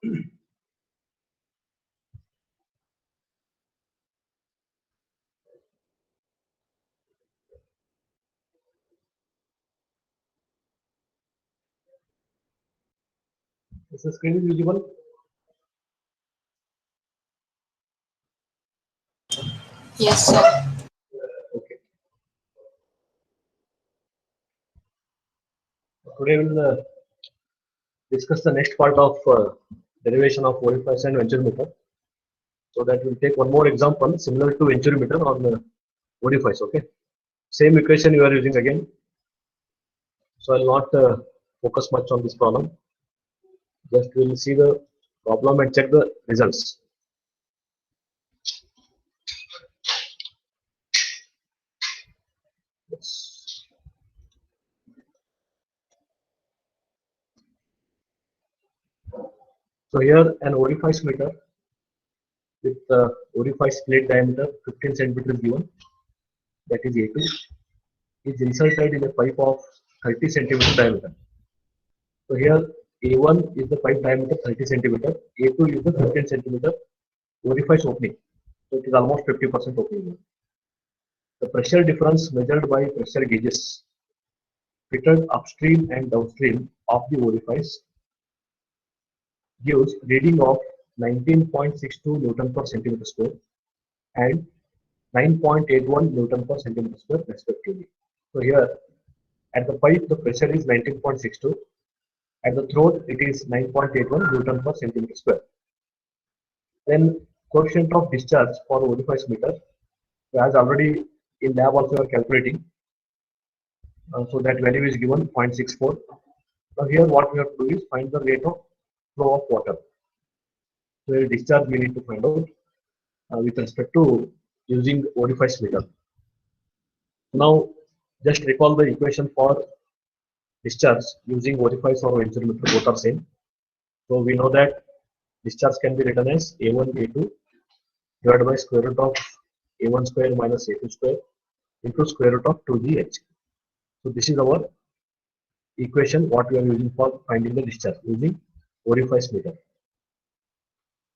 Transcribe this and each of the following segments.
Is the screen visible? Yes, sir. Okay. Today we'll discuss the next part of derivation of orifice and venturimeter. So that we'll take one more example similar to venturimeter on orifice. Okay. Same equation you are using again. So I'll not focus much on this problem. Just we'll see the problem and check the results. Yes. So here an orifice meter with orifice plate diameter 15 centimeters given, that is A2, is inserted in a pipe of 30 centimeter diameter. So here A1 is the pipe diameter 30 centimeter, A2 is the 15 centimeter orifice opening. So it is almost 50% opening. The pressure difference measured by pressure gauges fitted upstream and downstream of the orifice gives reading of 19.62 Newton per centimeter square and 9.81 Newton per centimeter square respectively. So here at the pipe the pressure is 19.62, at the throat it is 9.81 Newton per centimeter square. Then coefficient of discharge for orifice meter, as already in lab also we are calculating. So that value is given 0.64. Now here what we have to do is find the rate of flow of water. So here discharge we need to find out with respect to using orifice meter. Now just recall the equation for discharge using orifice or venturimeter, both are same. So we know that discharge can be written as A1 A2 divided by square root of A1 square minus A2 square into square root of 2gh. So this is our equation what we are using for finding the discharge using orifice meter.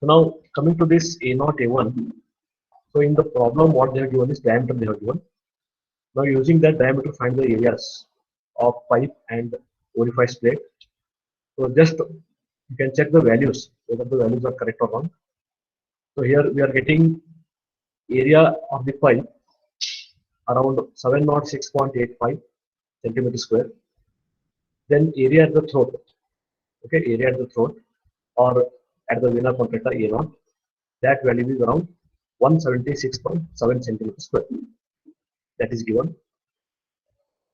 So now coming to this A0 A1. So in the problem what they have given is diameter they have given. Now using that diameter find the areas of pipe and orifice plate. So just you can check the values whether the values are correct or wrong. So here we are getting area of the pipe around 706.85 centimeter square. Then area at the throat, okay, area at the throat or at the vena contracta A0, that value is around 176.7 centimeter square. That is given.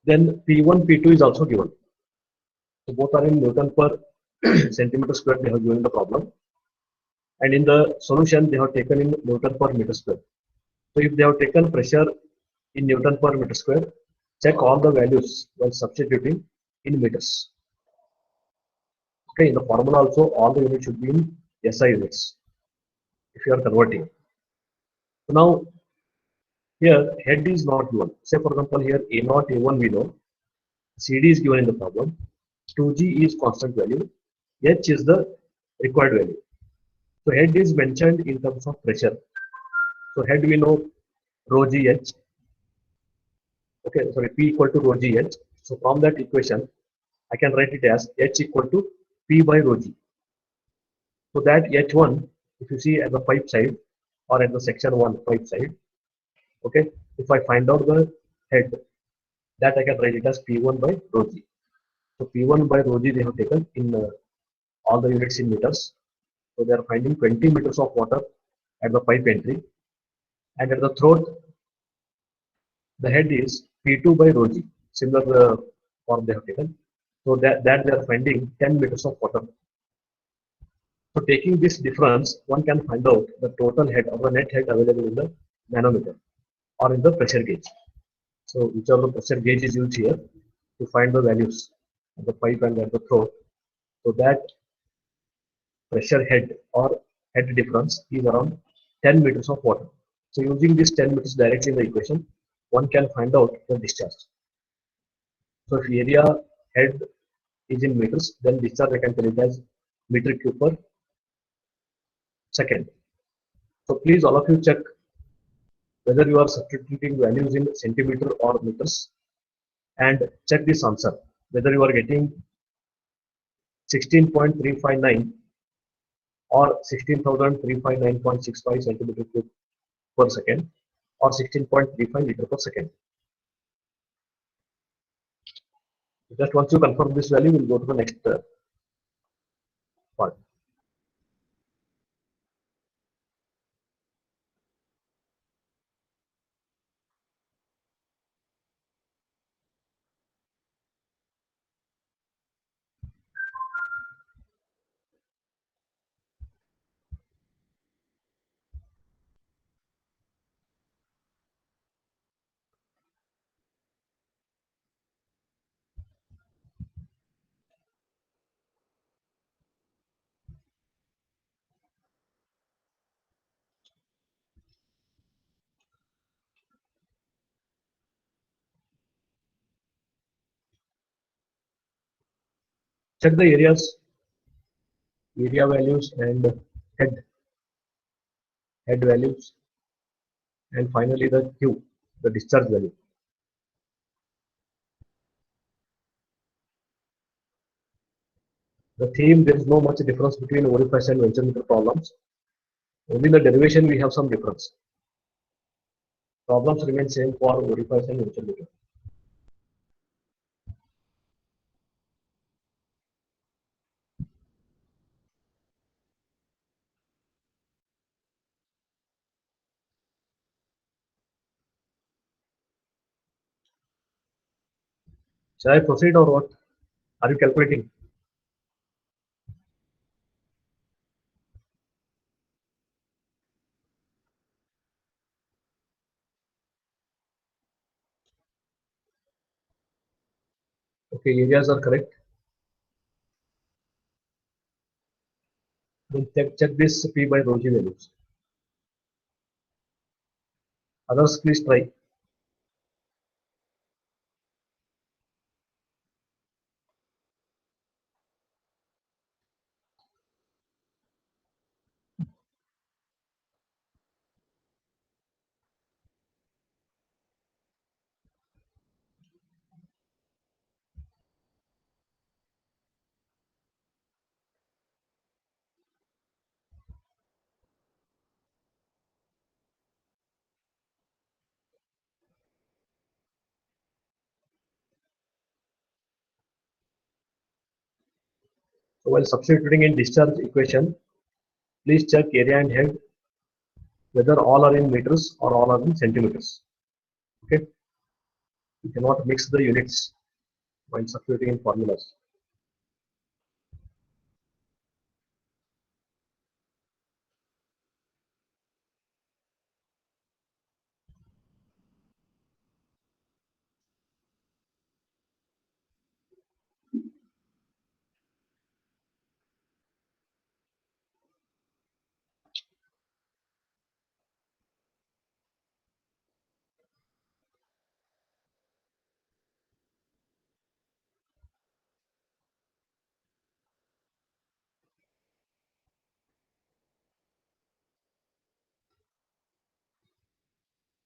Then P1, P2 is also given. So both are in Newton per centimeter square they have given the problem. And in the solution they have taken in Newton per meter square. So if they have taken pressure in Newton per meter square, check all the values while substituting in meters. Okay, in the formula also all the units should be in SI units if you are converting. So now here head is not given. Say for example here A0, A1 we know, CD is given in the problem, 2G is constant value, H is the required value. So head is mentioned in terms of pressure. So head we know rho GH. Okay, sorry, P equal to rho GH. So from that equation, I can write it as H equal to P by rho G. So that H1, if you see at the pipe side or at the section 1 pipe side, okay, if I find out the head, that I can write it as P1 by rho G. So P1 by rho G they have taken in all the units in meters. So they are finding 20 meters of water at the pipe entry, and at the throat, the head is P2 by rho G. Similar form they have taken. So that they are finding 10 meters of water. So taking this difference, one can find out the total head or the net head available in the manometer or in the pressure gauge. So whichever pressure gauge is used here to find the values of the pipe and at the throat. So that pressure head or head difference is around 10 meters of water. So using this 10 meters directly in the equation, one can find out the discharge. So if area head is in meters, then discharge I can tell it as meter cube per second. So please all of you check whether you are substituting values in centimeter or meters and check this answer whether you are getting 16.359 or 16,359.65 centimeter cube per second or 16.35 liter per second. Just once you confirm this value, we'll go to the next part. Check the area values and head values, and finally the Q, the discharge value. The theme, there is no much difference between orifice and venture meter problems. Only in the derivation we have some difference. Problems remain same for orifice and venture meter. Shall I proceed or what? Are you calculating? Okay, areas are correct. Then check this P by rho g values. Others, please try. So while substituting in discharge equation, please check area and head whether all are in meters or all are in centimeters. Okay, you cannot mix the units while substituting in formulas.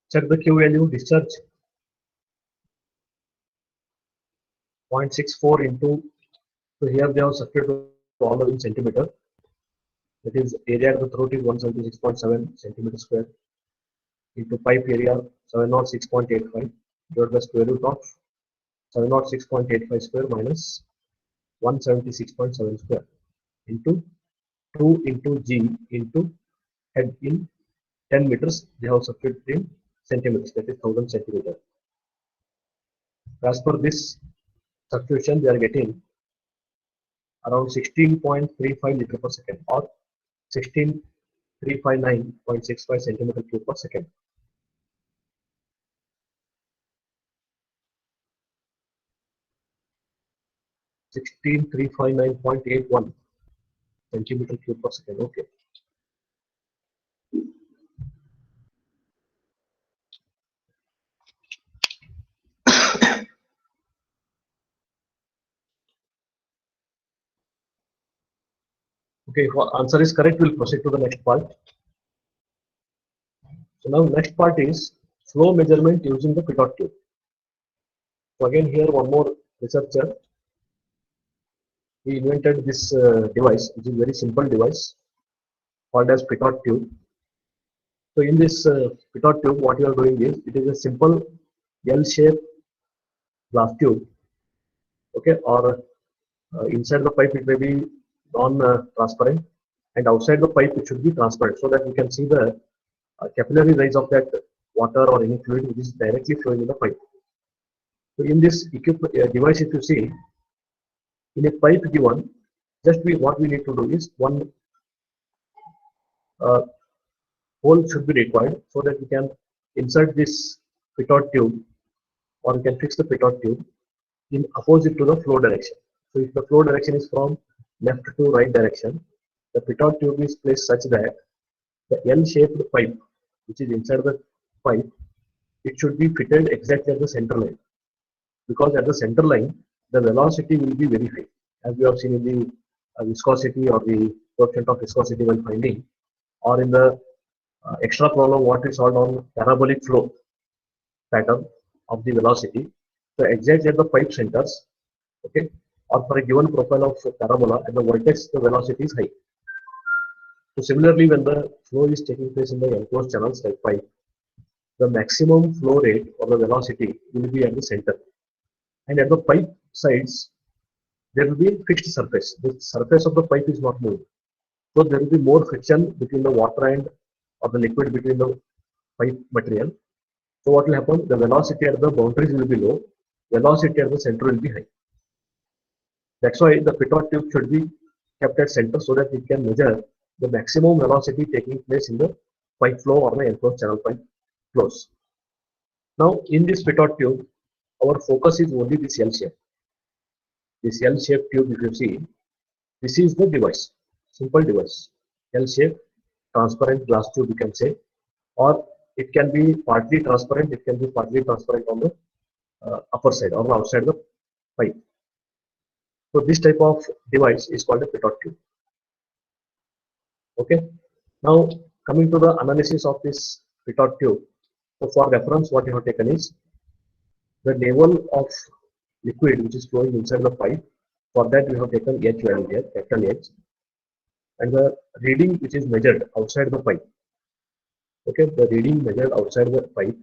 Check the Q value, discharge 0.64 into, so here they have substituted all in centimeter. That is area at the throat is 176.7 centimeter square into pipe area 706.85 divided by square root of 706.85 square minus 176.7 square into 2 into G into head in 10 meters. They have substituted in centimeters, that is 1000 centimeter. As per this substitution, they are getting around 16.35 liter per second or 16,359.65 centimeter cube per second. 16,359.81 centimeter cube per second. Okay. Okay, if our answer is correct, we'll proceed to the next part. So now next part is flow measurement using the pitot tube. So again here one more researcher, he invented this device, which is very simple device called as pitot tube. So in this pitot tube, what you are doing is, it is a simple L-shaped glass tube, okay, or inside the pipe it may be non-transparent, and outside the pipe it should be transparent, so that we can see the capillary rise of that water or any fluid which is directly flowing in the pipe. So in this device, if you see, in a pipe given, just what we need to do is one uh, hole should be required, so that we can insert this pitot tube, or we can fix the pitot tube in opposite to the flow direction. So if the flow direction is from left to right direction, the pitot tube is placed such that the L-shaped pipe, which is inside the pipe, it should be fitted exactly at the center line, because at the center line the velocity will be very high, as we have seen in the viscosity or the coefficient of viscosity while finding, or in the extra problem what we solved on parabolic flow pattern of the velocity. So exactly at the pipe centers, okay, or for a given profile of parabola, at the vertex the velocity is high. So similarly, when the flow is taking place in the enclosed channels like pipe, the maximum flow rate or the velocity will be at the center, and at the pipe sides there will be fixed surface. The surface of the pipe is not moved, so there will be more friction between the water and or the liquid between the pipe material. So what will happen? The velocity at the boundaries will be low, velocity at the center will be high. That's why the pitot tube should be kept at center, so that it can measure the maximum velocity taking place in the pipe flow or the enclosed channel pipe flows. Now in this pitot tube, our focus is only this L shape. This L-shaped tube, if you see, this is the device, simple device, L-shaped transparent glass tube, you can say, or it can be partly transparent, it can be partly transparent on the upper side or the outside the pipe. So this type of device is called a pitot tube. Okay. Now coming to the analysis of this pitot tube. So for reference, what you have taken is the level of liquid which is flowing inside the pipe. For that, we have taken H value here, capital H, and the reading which is measured outside the pipe. Okay, the reading measured outside the pipe,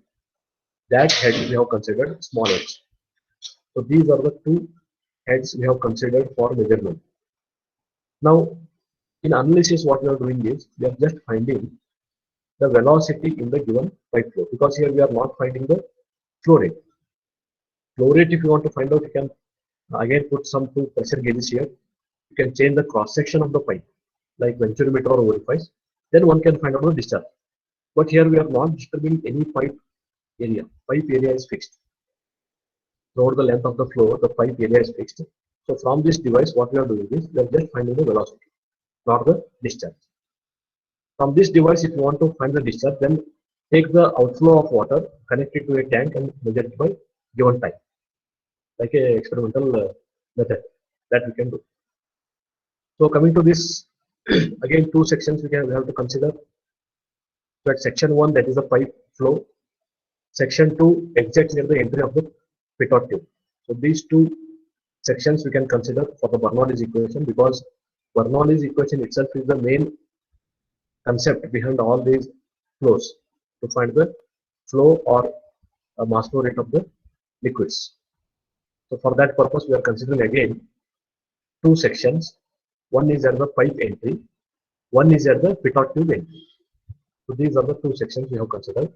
that head we have considered small h. So these are the two heads we have considered for measurement. Now, in analysis, what we are doing is we are just finding the velocity in the given pipe flow, because here we are not finding the flow rate. Flow rate, if you want to find out, you can again put some two pressure gauges here. You can change the cross section of the pipe, like venturimeter or orifice. Then one can find out the discharge. But here we are not disturbing any pipe area. Pipe area is fixed. Throughout the length of the flow, the pipe area is fixed. So from this device, what we are doing is we are just finding the velocity, not the discharge. From this device, if you want to find the discharge, then take the outflow of water, connect it to a tank, and measure it by given time, like a experimental method that we can do. So coming to this, again two sections we have to consider. So at section 1, that is the pipe flow. Section 2, exactly near the entry of the pitot tube. So these two sections we can consider for the Bernoulli's equation, because Bernoulli's equation itself is the main concept behind all these flows to find the flow or mass flow rate of the liquids. So for that purpose, we are considering again two sections. One is at the pipe entry, one is at the pitot tube entry. So these are the two sections we have considered.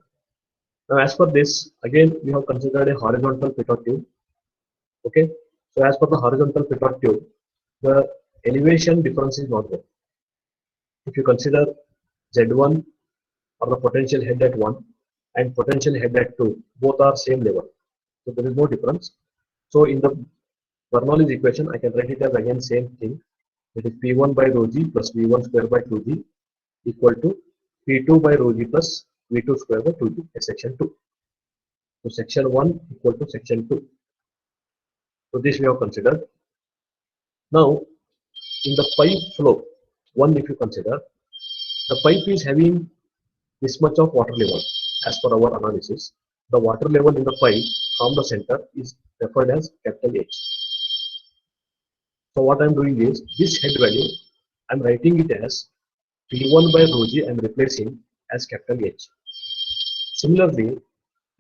Now as per this, again we have considered a horizontal pitot tube. Okay, so as per the horizontal pitot tube, the elevation difference is not there. If you consider Z1 or the potential head at 1 and potential head at 2, both are same level. So there is no difference. So in the Bernoulli's equation, I can write it as again same thing. It is P1 by rho g plus V1 square by 2g equal to P2 by rho g plus V2 square by 2g at section 2. So section 1 equal to section 2. So this we have considered. Now in the pipe flow, 1 if you consider, the pipe is having this much of water level. As per our analysis, the water level in the pipe from the center is referred as capital H. So what I am doing is, this head value, I am writing it as P1 by rho g, I am replacing as capital H. Similarly,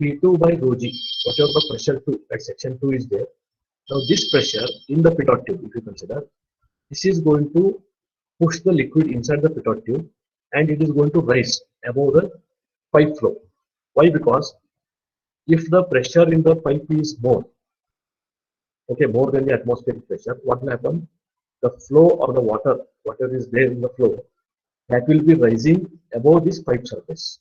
P2 by rho g, whatever the pressure 2 at section 2 is there. Now this pressure in the pitot tube, if you consider, this is going to push the liquid inside the pitot tube and it is going to rise above the pipe flow. Why? Because if the pressure in the pipe is more, okay, more than the atmospheric pressure, what will happen? The flow or the water, whatever is there in the flow, that will be rising above this pipe surface.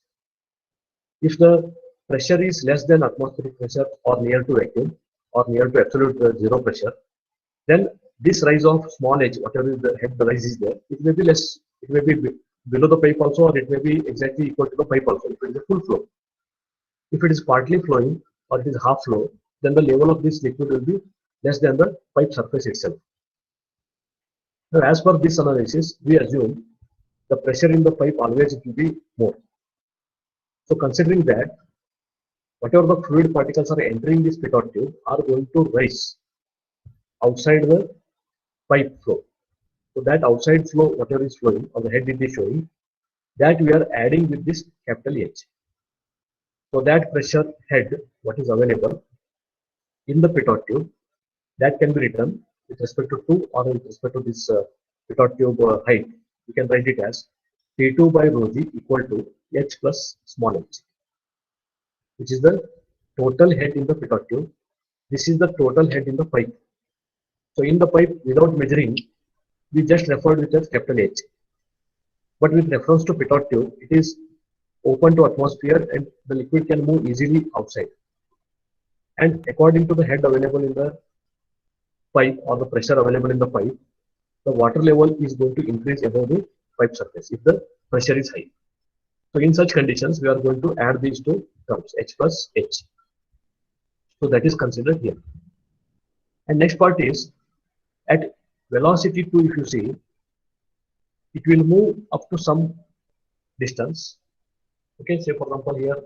If the pressure is less than atmospheric pressure or near to vacuum or near to absolute zero pressure, then this rise of small h, whatever is the head rise is there, it may be less, it may be below the pipe also, or it may be exactly equal to the pipe also if it is a full flow. If it is partly flowing or it is half flow, then the level of this liquid will be less than the pipe surface itself. Now, as per this analysis, we assume the pressure in the pipe always will be more. So considering that, whatever the fluid particles are entering this pitot tube are going to rise outside the pipe flow. So that outside flow, whatever is flowing, or the head it is showing, that we are adding with this capital H. So that pressure head, what is available in the pitot tube, that can be written with respect to 2 or with respect to this pitot tube height. You can write it as P2 by rho g equal to H plus small h, which is the total head in the pitot tube. This is the total head in the pipe. So in the pipe, without measuring, we just referred it as capital H. But with reference to pitot tube, it is open to atmosphere and the liquid can move easily outside. And according to the head available in the pipe or the pressure available in the pipe, the water level is going to increase above the pipe surface if the pressure is high. So in such conditions, we are going to add these two terms, H plus H. So that is considered here. And next part is, at velocity 2, if you see, it will move up to some distance. Okay, say for example here,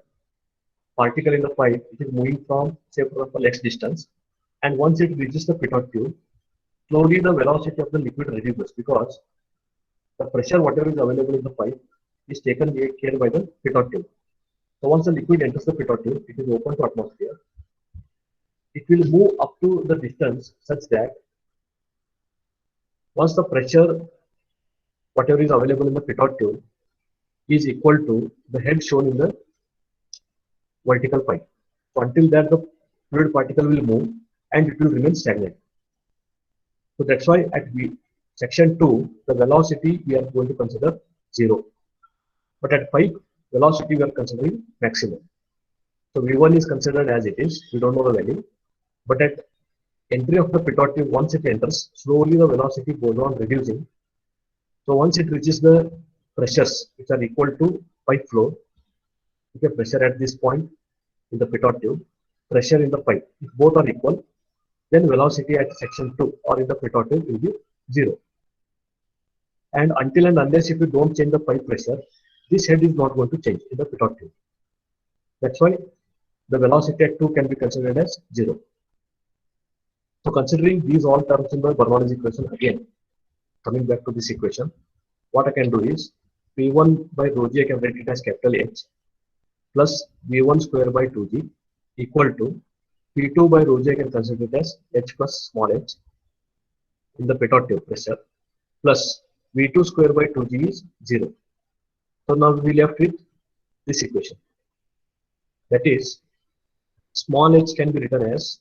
particle in the pipe, it is moving from, say for example, x distance, and once it reaches the pitot tube, slowly the velocity of the liquid reduces because the pressure whatever is available in the pipe is taken care by the pitot tube. So once the liquid enters the pitot tube, it is open to atmosphere. It will move up to the distance such that once the pressure whatever is available in the pitot tube is equal to the head shown in the vertical pipe. So until that the fluid particle will move and it will remain stagnant. So that's why at section 2, the velocity we are going to consider 0. But at pipe, velocity we are considering maximum. So V1 is considered as it is, we don't know the value. But at entry of the pitot tube, once it enters, slowly the velocity goes on reducing. So once it reaches the pressures which are equal to pipe flow, okay, pressure at this point in the pitot tube, pressure in the pipe, if both are equal, then velocity at section 2 or in the pitot tube will be 0. And until and unless if you don't change the pipe pressure, this head is not going to change in the pitot tube. That's why the velocity at 2 can be considered as 0. So considering these all terms in the Bernoulli's equation, again, coming back to this equation, what I can do is P1 by rho g I can write it as capital H plus V1 square by 2g equal to P2 by rho g I can consider it as H plus small h in the pitot tube pressure plus V2 square by 2g is 0. So now we left with this equation. That is, small h can be written as,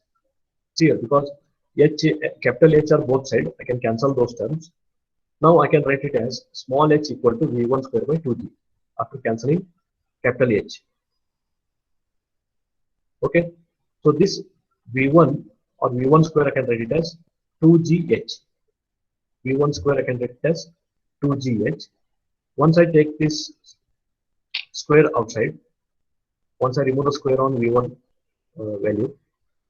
here because H, capital H are both sides, I can cancel those terms. Now I can write it as small h equal to V1 square by 2g after cancelling capital H. Okay, so this V1 or V1 square I can write it as 2gh. V1 square I can write it as 2gh. Once I take this square outside, once I remove the square on V1 value,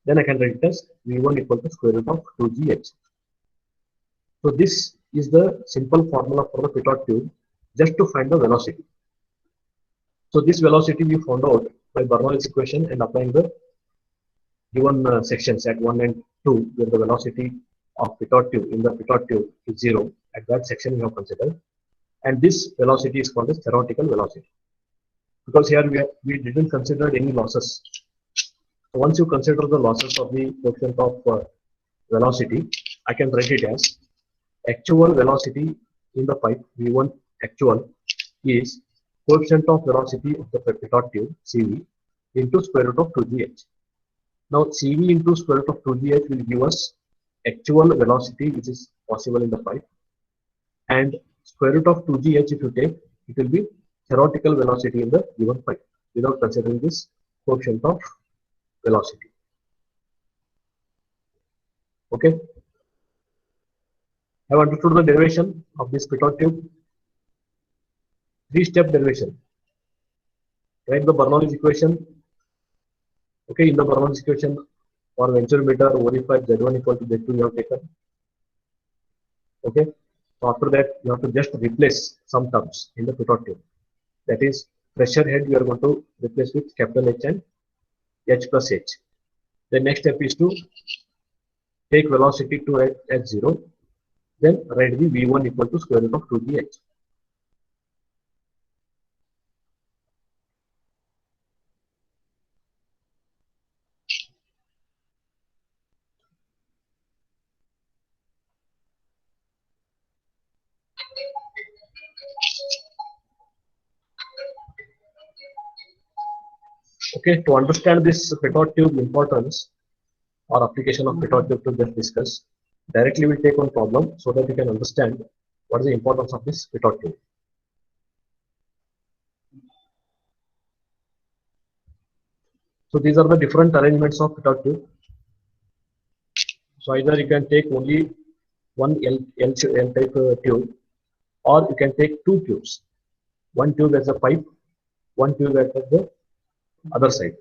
then I can write it as V1 equal to square root of 2gh. So this is the simple formula for the pitot tube just to find the velocity. So this velocity we found out by Bernoulli's equation and applying the given sections at 1 and 2 where the velocity of pitot tube in the pitot tube is 0. At that section we have considered, and this velocity is called as theoretical velocity, because here we didn't consider any losses. So once you consider the losses of the coefficient of velocity, I can write it as actual velocity in the pipe V1 actual is coefficient of velocity of the pitot tube CV into square root of 2gh. Now CV into square root of 2gh will give us actual velocity which is possible in the pipe, and square root of 2gh if you take, it will be theoretical velocity in the given pipe without considering this coefficient of velocity. Okay, have understood the derivation of this pitot tube? Three-step derivation. Write the Bernoulli's equation. Okay, in the Bernoulli's equation for venturimeter, verify Z1 equal to Z2 you have taken. Okay, so after that you have to just replace some terms in the pitot tube. That is, pressure head we are going to replace with capital H and H plus H. The next step is to take velocity to as 0, then write the V1 equal to square root of 2gh. Okay, to understand this pitot tube importance or application of pitot tube to just discuss, directly we take one problem so that you can understand what is the importance of this pitot tube. So these are the different arrangements of pitot tube. So either you can take only one L type tube, or you can take two tubes. One tube as a pipe, one tube at the other side.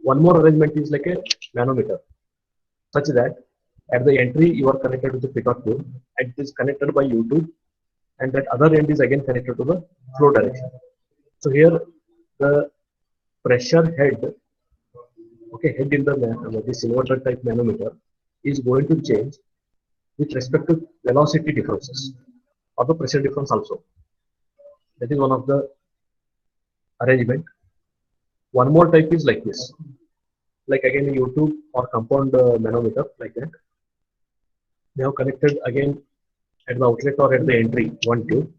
One more arrangement is like a manometer, such that at the entry you are connected to the pitot tube and it is connected by U2, and that other end is again connected to the flow direction. So here the pressure head, okay, head in the this inverter type manometer is going to change with respect to velocity differences or the pressure difference also. That is one of the arrangement. One more type is like this, like again a U2 or compound manometer like that. They have connected again at the outlet or at the entry one tube.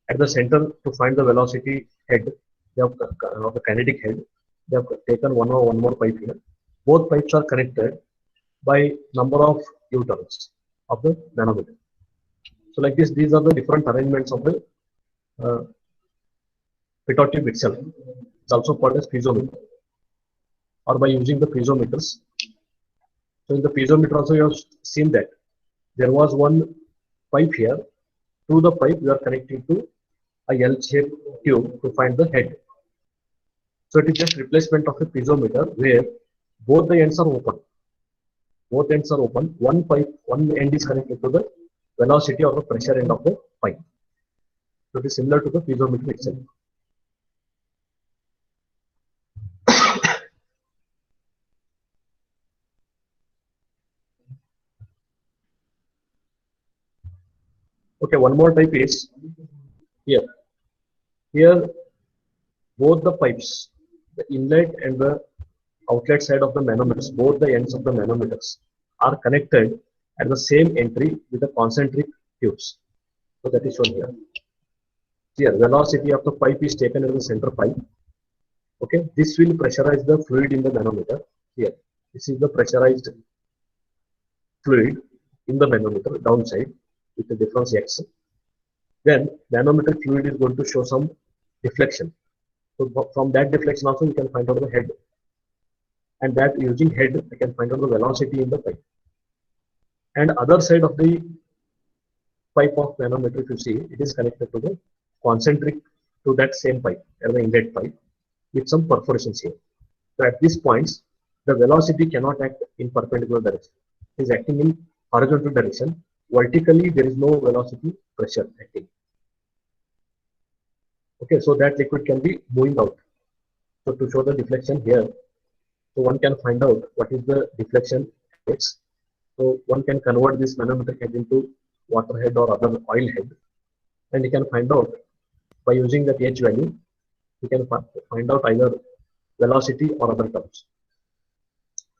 At the center to find the velocity head, they have the kinetic head. They have taken one more pipe here. Both pipes are connected by number of U-turns of the manometer. So like this, these are the different arrangements of the pitot tube itself. It's also called as piezometer, or by using the piezometers. So in the piezometer also you have seen that there was one pipe here. Through the pipe we are connecting to a L-shaped tube to find the head. So it is just replacement of a piezometer where both the ends are open. Both ends are open. One pipe, one end is connected to the velocity or the pressure end of the pipe. So it is similar to the piezometer itself. Okay, one more type is here. Here, both the pipes, the inlet and the outlet side of the manometers, both the ends of the manometers are connected at the same entry with the concentric tubes. So that is shown here. Here, velocity of the pipe is taken as the center pipe. Okay, this will pressurize the fluid in the manometer. Here, this is the pressurized fluid in the manometer downside with the difference x. Then manometer fluid is going to show some deflection. So from that deflection also we can find out the head, and that using head I can find out the velocity in the pipe. And other side of the pipe of manometer, if you see, it is connected to the concentric to that same pipe, or the inlet pipe, with some perforations here. So at these points, the velocity cannot act in perpendicular direction. It is acting in horizontal direction, vertically there is no velocity pressure acting. Okay, so that liquid can be moving out. So to show the deflection here, so one can find out what is the deflection x. So one can convert this manometer head into water head or other oil head, and you can find out by using that h value, you can find out either velocity or other terms.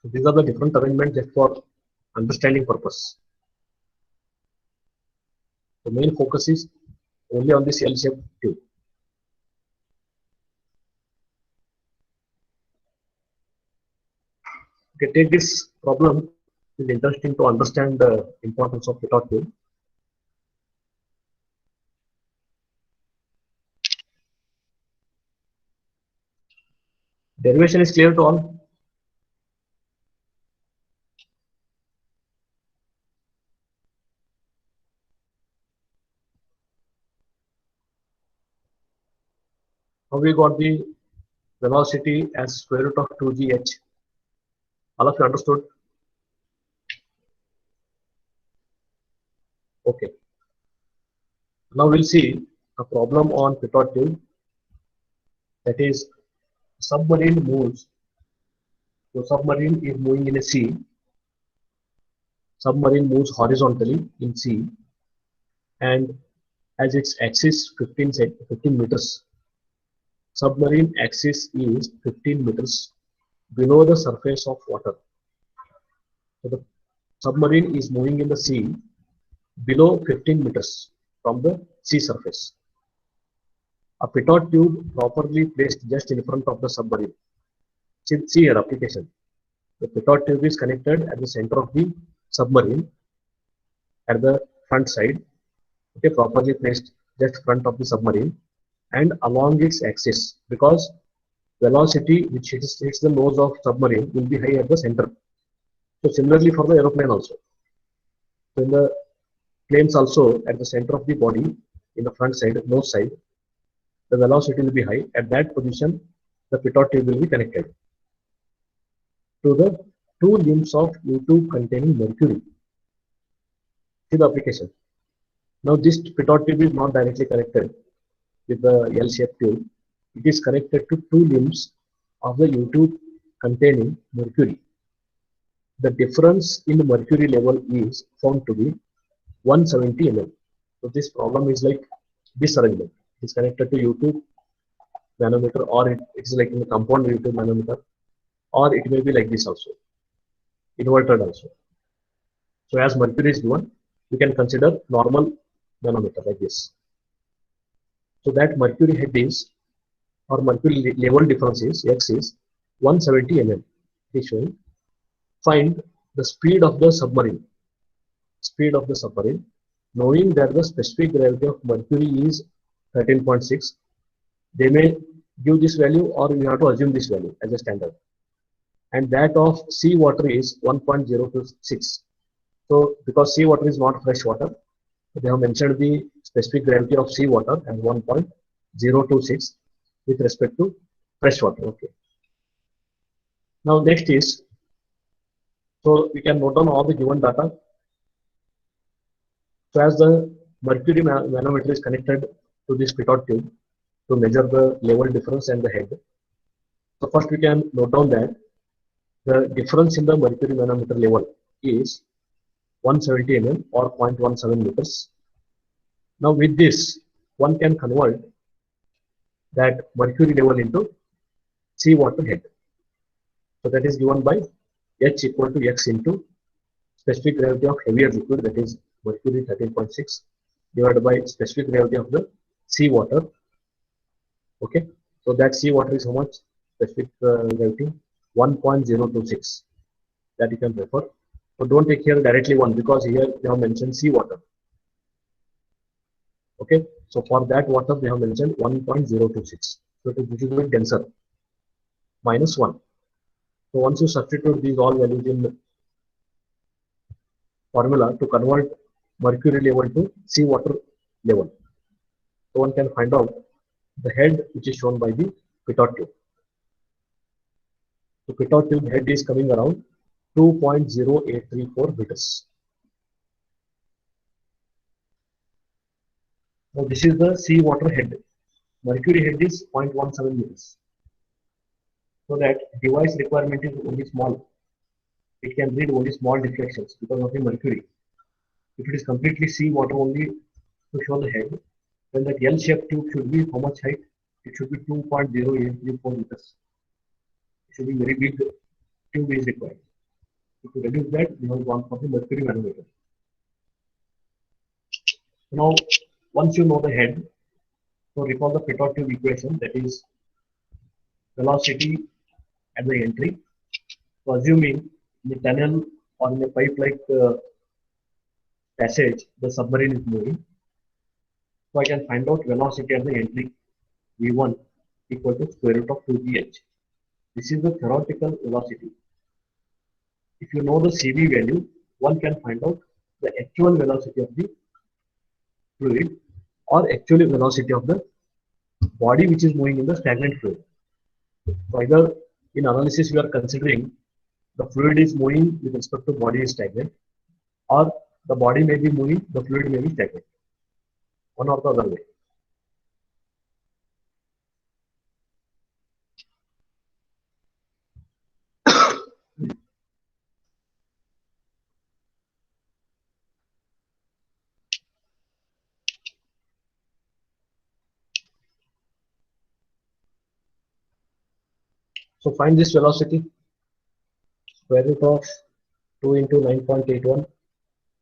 So these are the different arrangements just for understanding purpose. The main focus is only on this L-shaped tube. Okay, take this problem. It's interesting to understand the importance of Pitot tube. Derivation is clear to all. Now we got the velocity as square root of 2gh. All of you understood? Okay. Now we'll see a problem on Pitot tube. That is, submarine moves. So submarine is moving in a sea. Submarine moves horizontally in sea, and as its axis 15 meters. Submarine axis is 15 meters below the surface of water. So the submarine is moving in the sea below 15 meters from the sea surface. A Pitot tube properly placed just in front of the submarine. See here application. The Pitot tube is connected at the center of the submarine at the front side. Okay, properly placed just front of the submarine and along its axis, because velocity which hits the nose of submarine will be high at the center. So similarly for the aeroplane also. So in the planes also, at the center of the body, in the front side, nose side, the velocity will be high. At that position, the Pitot tube will be connected to the two limbs of U-tube containing mercury. See the application. Now this Pitot tube is not directly connected with the L-shaped tube. It is connected to two limbs of the U-tube containing mercury. The difference in the mercury level is found to be 170 mm. So this problem is like this arrangement. It is connected to U-tube manometer, or it is like in the compound U-tube manometer, or it may be like this also, inverted also. So as mercury is given, you can consider normal manometer like this. So that mercury head is, or mercury level difference is, x is 170 mm. It is showing. Find the speed of the submarine. Speed of the submarine, knowing that the specific gravity of mercury is 13.6. They may give this value, or you have to assume this value as a standard. And that of sea water is 1.026. So because sea water is not fresh water, they have mentioned the specific gravity of sea water as 1.026 with respect to fresh water. Okay. Now next is, so we can note down all the given data. So as the mercury manometer is connected to this Pitot tube to measure the level difference and the head. So first we can note down that the difference in the mercury manometer level is 170 mm or 0.17 meters. Now with this, one can convert that mercury level into seawater head. So that is given by H equal to X into specific gravity of heavier liquid, that is mercury 13.6, divided by specific gravity of the seawater. Okay, so that seawater is how much? Specific gravity 1.026. That you can refer. So don't take here directly 1, because here they have mentioned seawater. Okay, so for that water they have mentioned 1.026. So it is a little bit denser. Minus 1. So once you substitute these all values in formula to convert mercury level to seawater level, so one can find out the head which is shown by the Pitot tube. So Pitot tube head is coming around 2.0834 meters. Now this is the seawater head. Mercury head is 0.17 meters. So that device requirement is only small. It can read only small deflections because of the mercury. If it is completely seawater only to show the head, then that L-shaped tube should be how much height? It should be 2.0834 meters. It should be very big tube is required. To reduce that, we have gone for the mercury manometer. Now, once you know the head, so recall the Pitot tube equation, that is velocity at the entry. So assuming in a tunnel or in a pipe-like passage, the submarine is moving. So I can find out velocity at the entry v1 equal to square root of 2gh. This is the theoretical velocity. If you know the CV value, one can find out the actual velocity of the fluid or actual velocity of the body which is moving in the stagnant fluid. So either in analysis we are considering the fluid is moving with respect to body is stagnant, or the body may be moving, the fluid may be stagnant. One or the other way. So find this velocity, square root of 2 into 9.81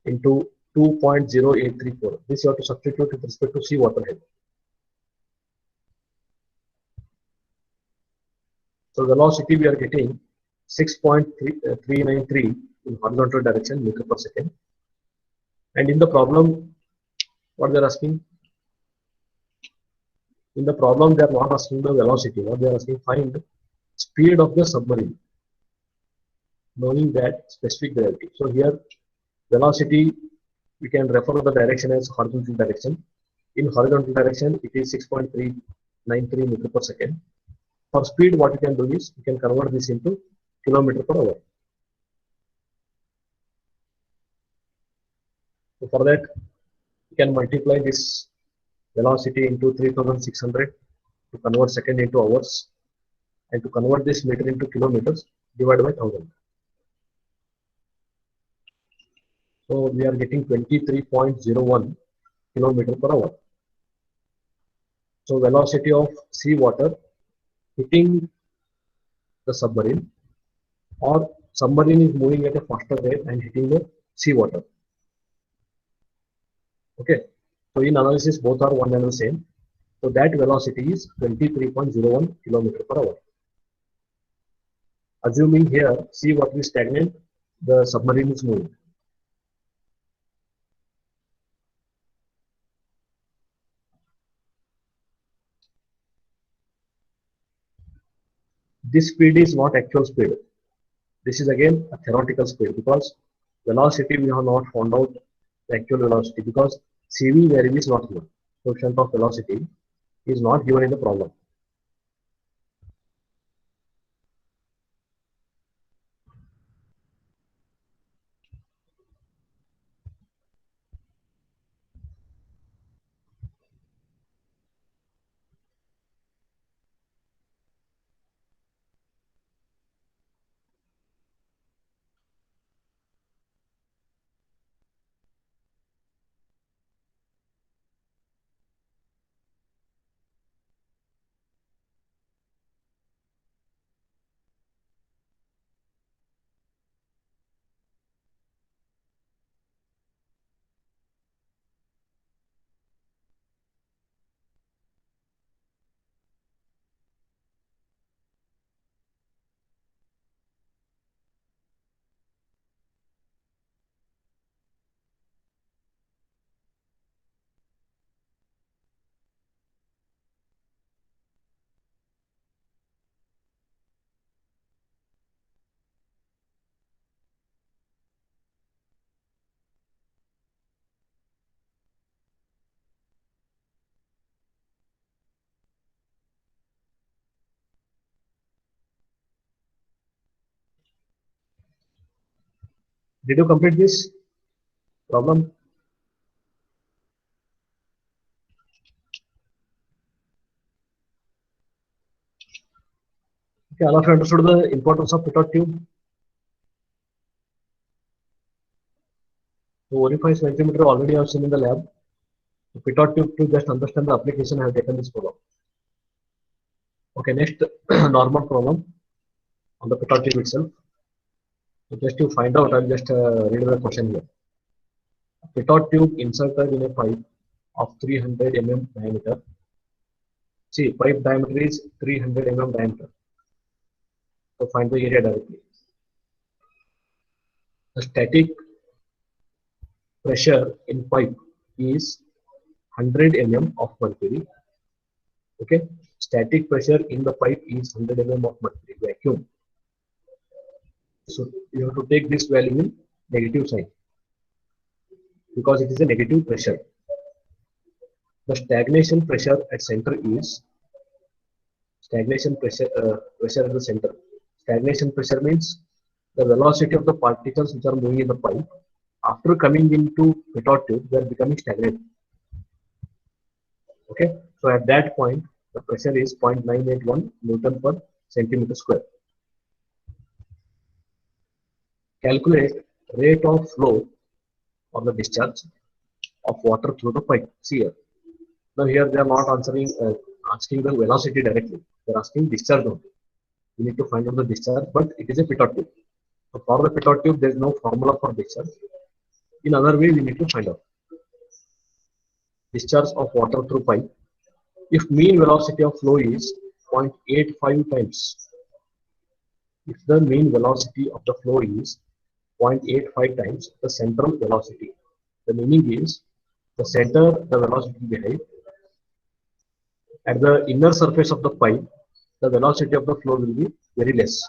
into 2.0834. This you have to substitute with respect to seawater head. So velocity we are getting 6.393 in horizontal direction meter per second. And in the problem, what they are asking? In the problem, they are not asking the velocity. What they are asking, find speed of the submarine, knowing that specific gravity. So here, velocity, we can refer to the direction as horizontal direction. In horizontal direction, it is 6.393 meter per second. For speed, what you can do is, you can convert this into kilometer per hour. So for that, you can multiply this velocity into 3600 to convert second into hours, and to convert this meter into kilometers, divided by 1000. So we are getting 23.01 kilometer per hour. So velocity of seawater hitting the submarine, or submarine is moving at a faster rate and hitting the seawater. Okay. So in analysis, both are one and the same. So that velocity is 23.01 kilometer per hour. Assuming here seawater is stagnant, the submarine is moving. This speed is not actual speed. This is again a theoretical speed, because velocity we have not found out the actual velocity, because CV value is not given. Coefficient of velocity is not given in the problem. Did you complete this problem? Okay, all of you understood the importance of pitot tube. So 45 centimeter already I have seen in the lab. So pitot tube, to just understand the application, I have taken this problem. Okay, next normal problem on the pitot tube itself. So just to find out, I'll just read the question here. A pitot tube inserted in a pipe of 300 diameter. See, pipe diameter is 300 diameter. So find the area directly. The static pressure in pipe is 100 of mercury. Okay, static pressure in the pipe is 100 of mercury vacuum. So you have to take this value in negative sign because it is a negative pressure. The stagnation pressure at center is pressure at the center. Stagnation pressure means the velocity of the particles which are moving in the pipe after coming into pitot tube, they are becoming stagnant. Okay, so at that point the pressure is 0.981 Newton per centimeter square. Calculate rate of flow or the discharge of water through the pipe. See here. Now here they are not asking the velocity directly. They are asking discharge only. We need to find out the discharge, but it is a pitot tube. So for the pitot tube, there is no formula for discharge. In other way, we need to find out discharge of water through pipe. If mean velocity of flow is 0.85 times, if the mean velocity of the flow is 0.85 times the central velocity, the meaning is the center the velocity will be high. At the inner surface of the pipe, the velocity of the flow will be very less.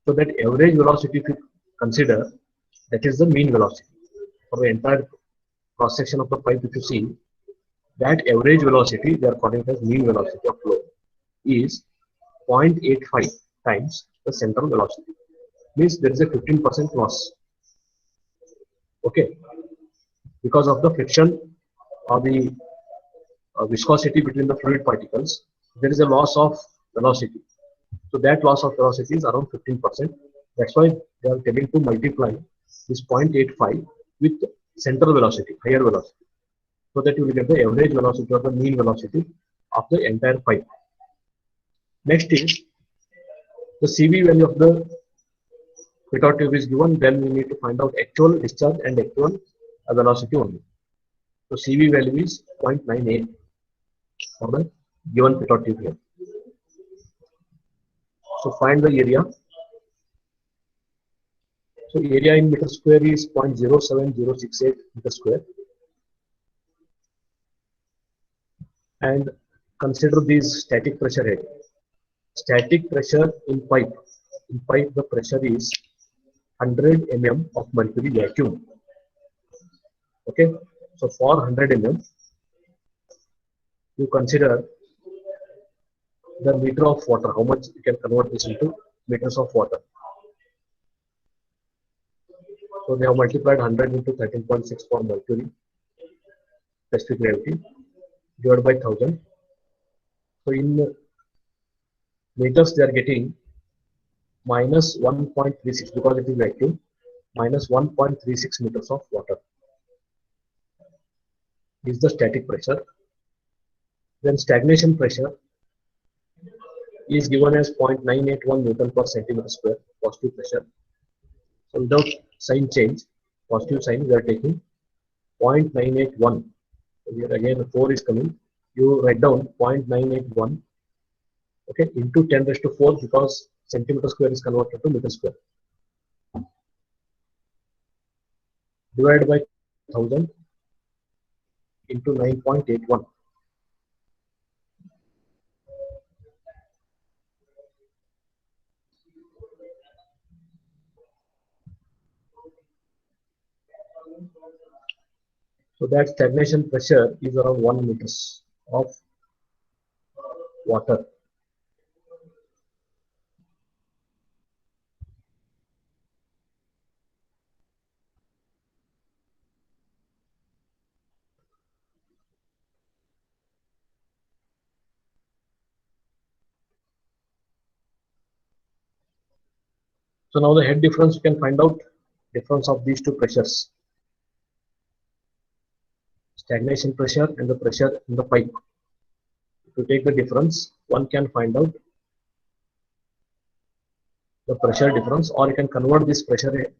So that average velocity, if you consider, that is the mean velocity for the entire cross section of the pipe. If you see that average velocity, they are calling it as mean velocity of flow, is 0.85 times the central velocity. Means there is a 15% loss. Okay, because of the friction or the viscosity between the fluid particles, there is a loss of velocity. So that loss of velocity is around 15%. That's why they are telling to multiply this 0.85 with central velocity, higher velocity, so that you will get the average velocity or the mean velocity of the entire pipe. Next is the CV value of the pitot tube is given. Then we need to find out actual discharge and actual velocity only. So CV value is 0.98 for the given pitot tube here. So find the area. So area in meter square is 0.07068 meter square. And consider this static pressure head. Static pressure in pipe. In pipe, the pressure is 100 of mercury vacuum. Okay, so for 100 you consider the meter of water. How much you can convert this into meters of water? So they have multiplied 100 into 13.6 for mercury specific gravity divided by 1000. So in meters they are getting minus 1.36 because it is vacuum, minus 1.36 meters of water is the static pressure. Then stagnation pressure is given as 0.981 Newton per centimeter square positive pressure. So without sign change, positive sign, we are taking 0.981. So here again 4 is coming. You write down 0.981, okay, into 10 raised to 4 because centimeter square is converted to meter square. Divided by 1000 into 9.81. So that stagnation pressure is around 1 meters of water. So now the head difference, you can find out difference of these two pressures, stagnation pressure and the pressure in the pipe. If you take the difference, one can find out the pressure difference, or you can convert this pressure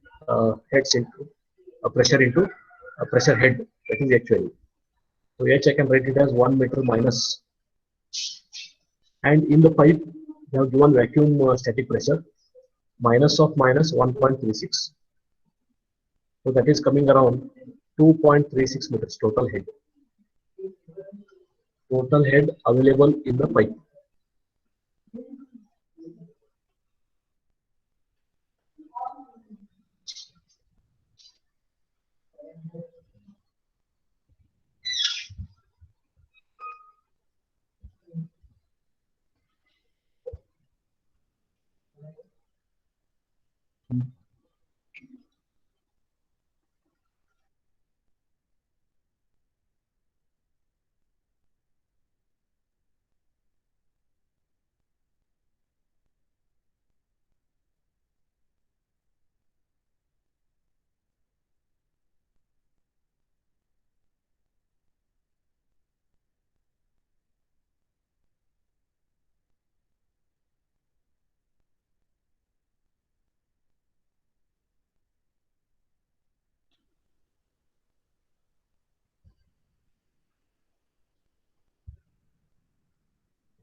heads into a pressure head. That is actually. So H I can write it as 1 meter minus, and in the pipe they have given vacuum static pressure minus of minus 1.36. So that is coming around 2.36 meters total head. Total head available in the pipe.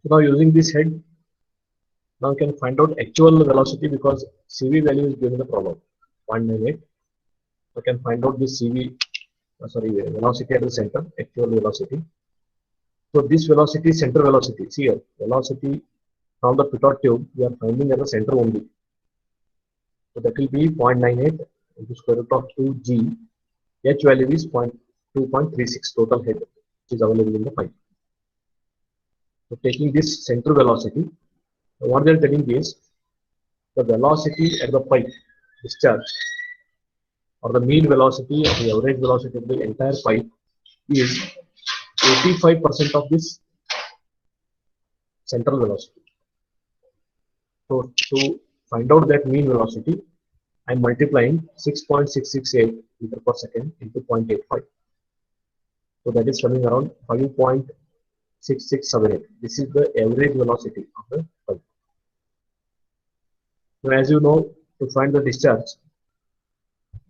So now using this head, now you can find out actual velocity because CV value is given in the problem 0.98. So you can find out this CV, velocity at the center, actual velocity. So this velocity is center velocity. See here, velocity from the pitot tube we are finding at the center only. So that will be 0.98 into square root of 2g. H value is 2.36 total head which is available in the pipe. So taking this center velocity, what they are telling is the velocity at the pipe discharge, or the mean velocity or the average velocity of the entire pipe is 85% of this central velocity. So to find out that mean velocity, I am multiplying 6.668 meter per second into 0.85. So that is coming around 5.6678. This is the average velocity of the pipe. So as you know, to find the discharge,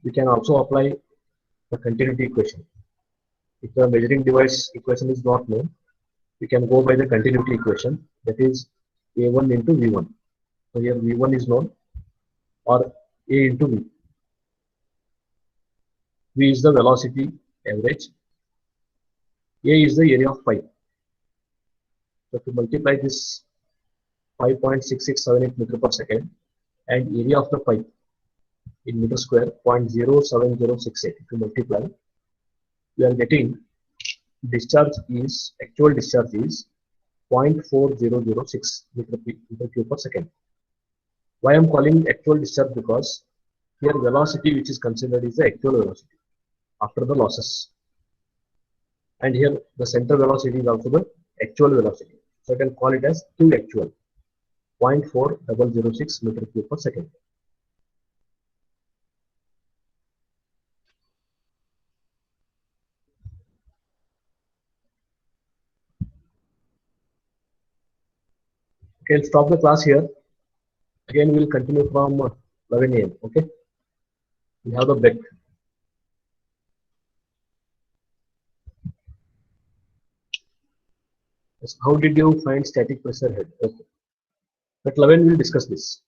we can also apply the continuity equation. If the measuring device equation is not known, we can go by the continuity equation, that is A1 into V1. So here V1 is known, or A into V. V is the velocity average, A is the area of pipe. So to multiply this 5.6678 meter per second and area of the pipe in meter square 0.07068, if you multiply, we are getting actual discharge is 0.4006 meter cube per second. Why I am calling actual discharge? Because here velocity which is considered is the actual velocity after the losses, and here the center velocity is also the actual velocity. So I can call it as Q actual 0.4006 meter cube per second. Okay, I'll stop the class here. Again, we will continue from 11 a.m. Okay, we have the break. Yes, how did you find static pressure head? Okay. At 11 we'll discuss this.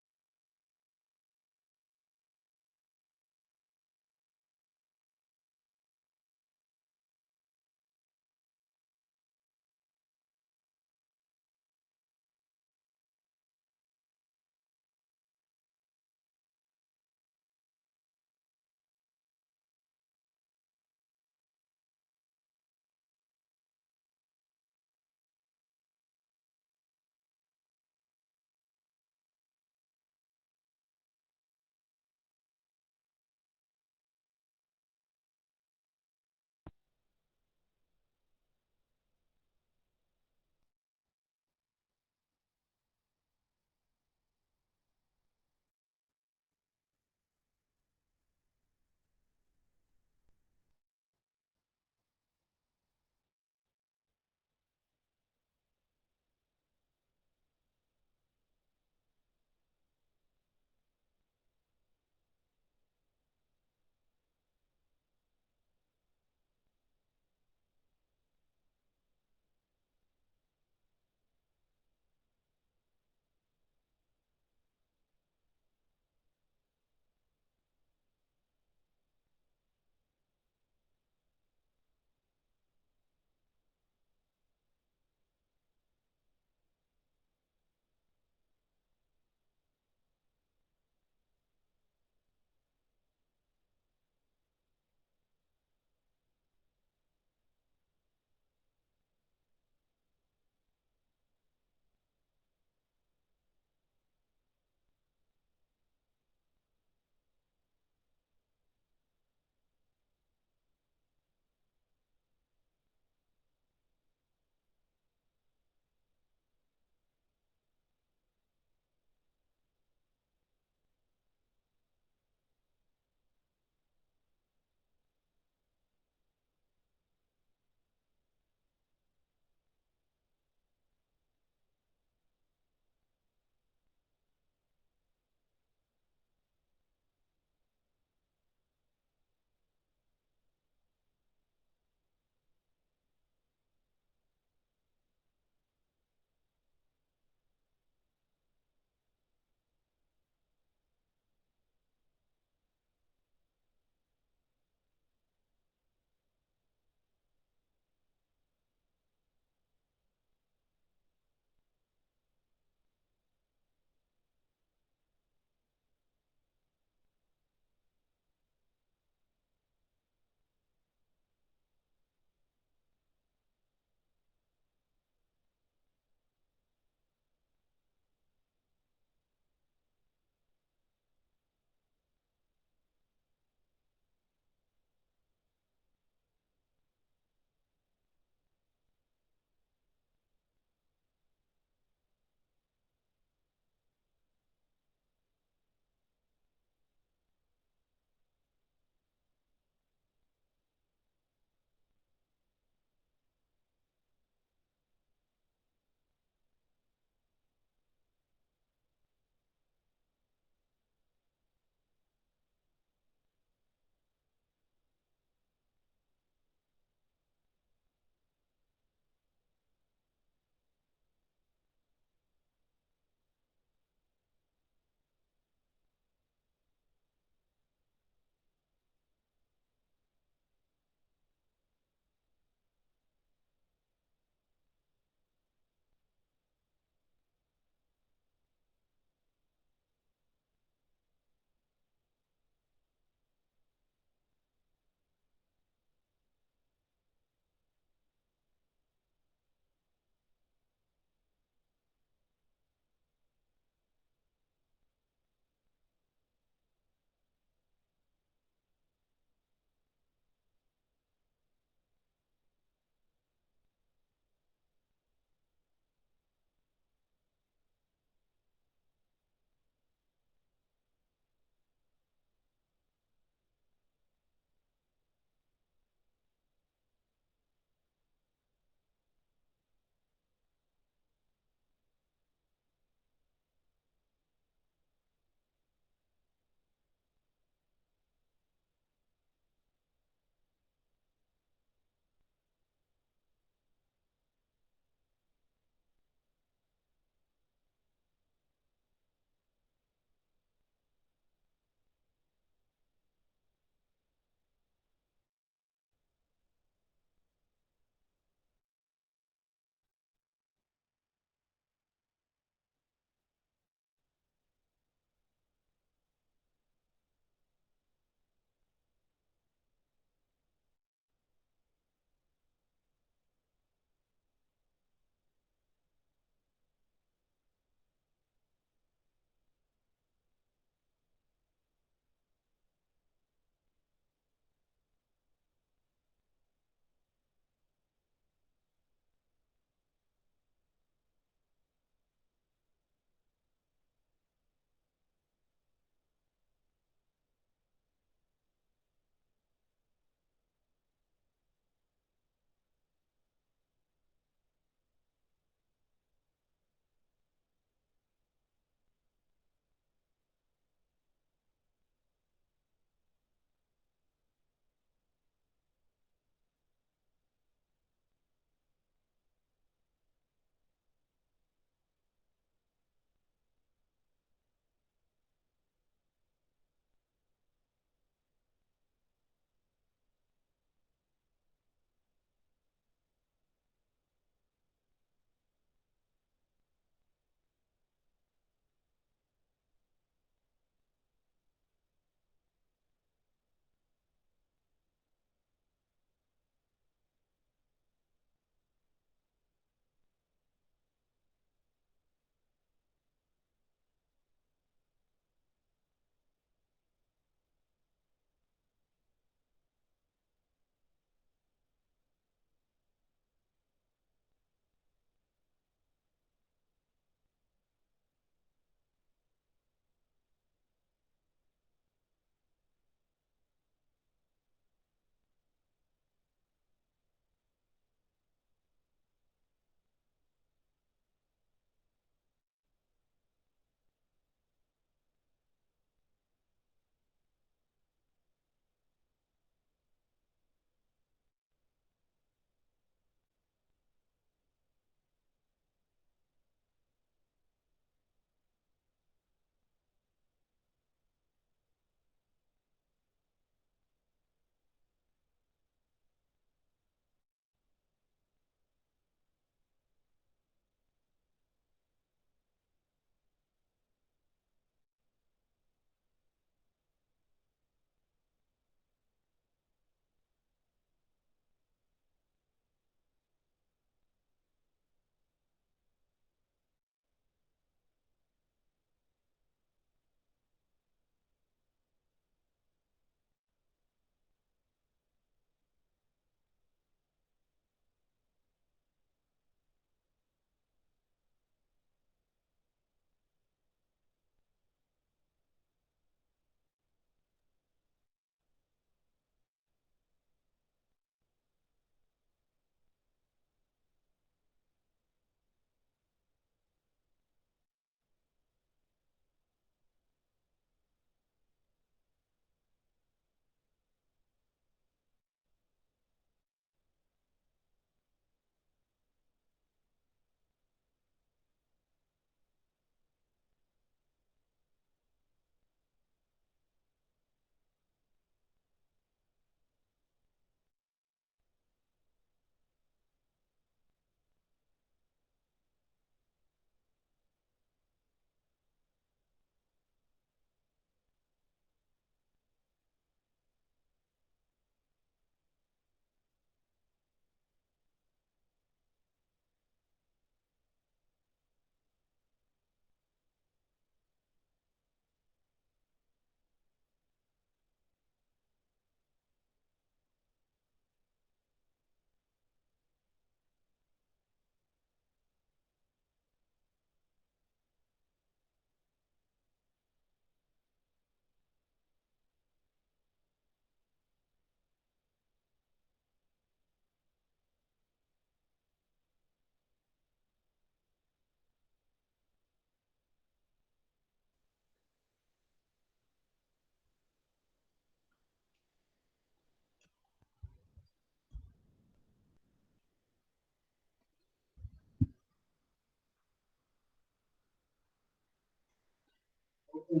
Shall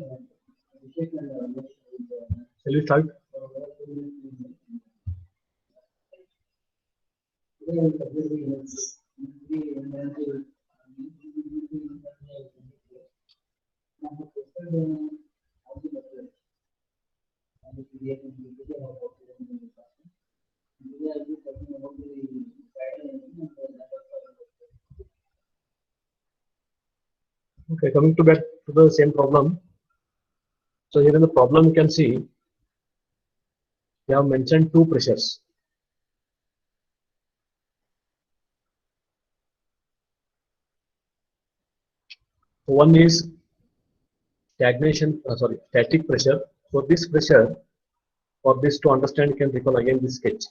we start? Okay, coming to back to the same problem. So here in the problem you can see we have mentioned two pressures. One is static pressure. So this pressure, for this to understand, you can recall again this sketch,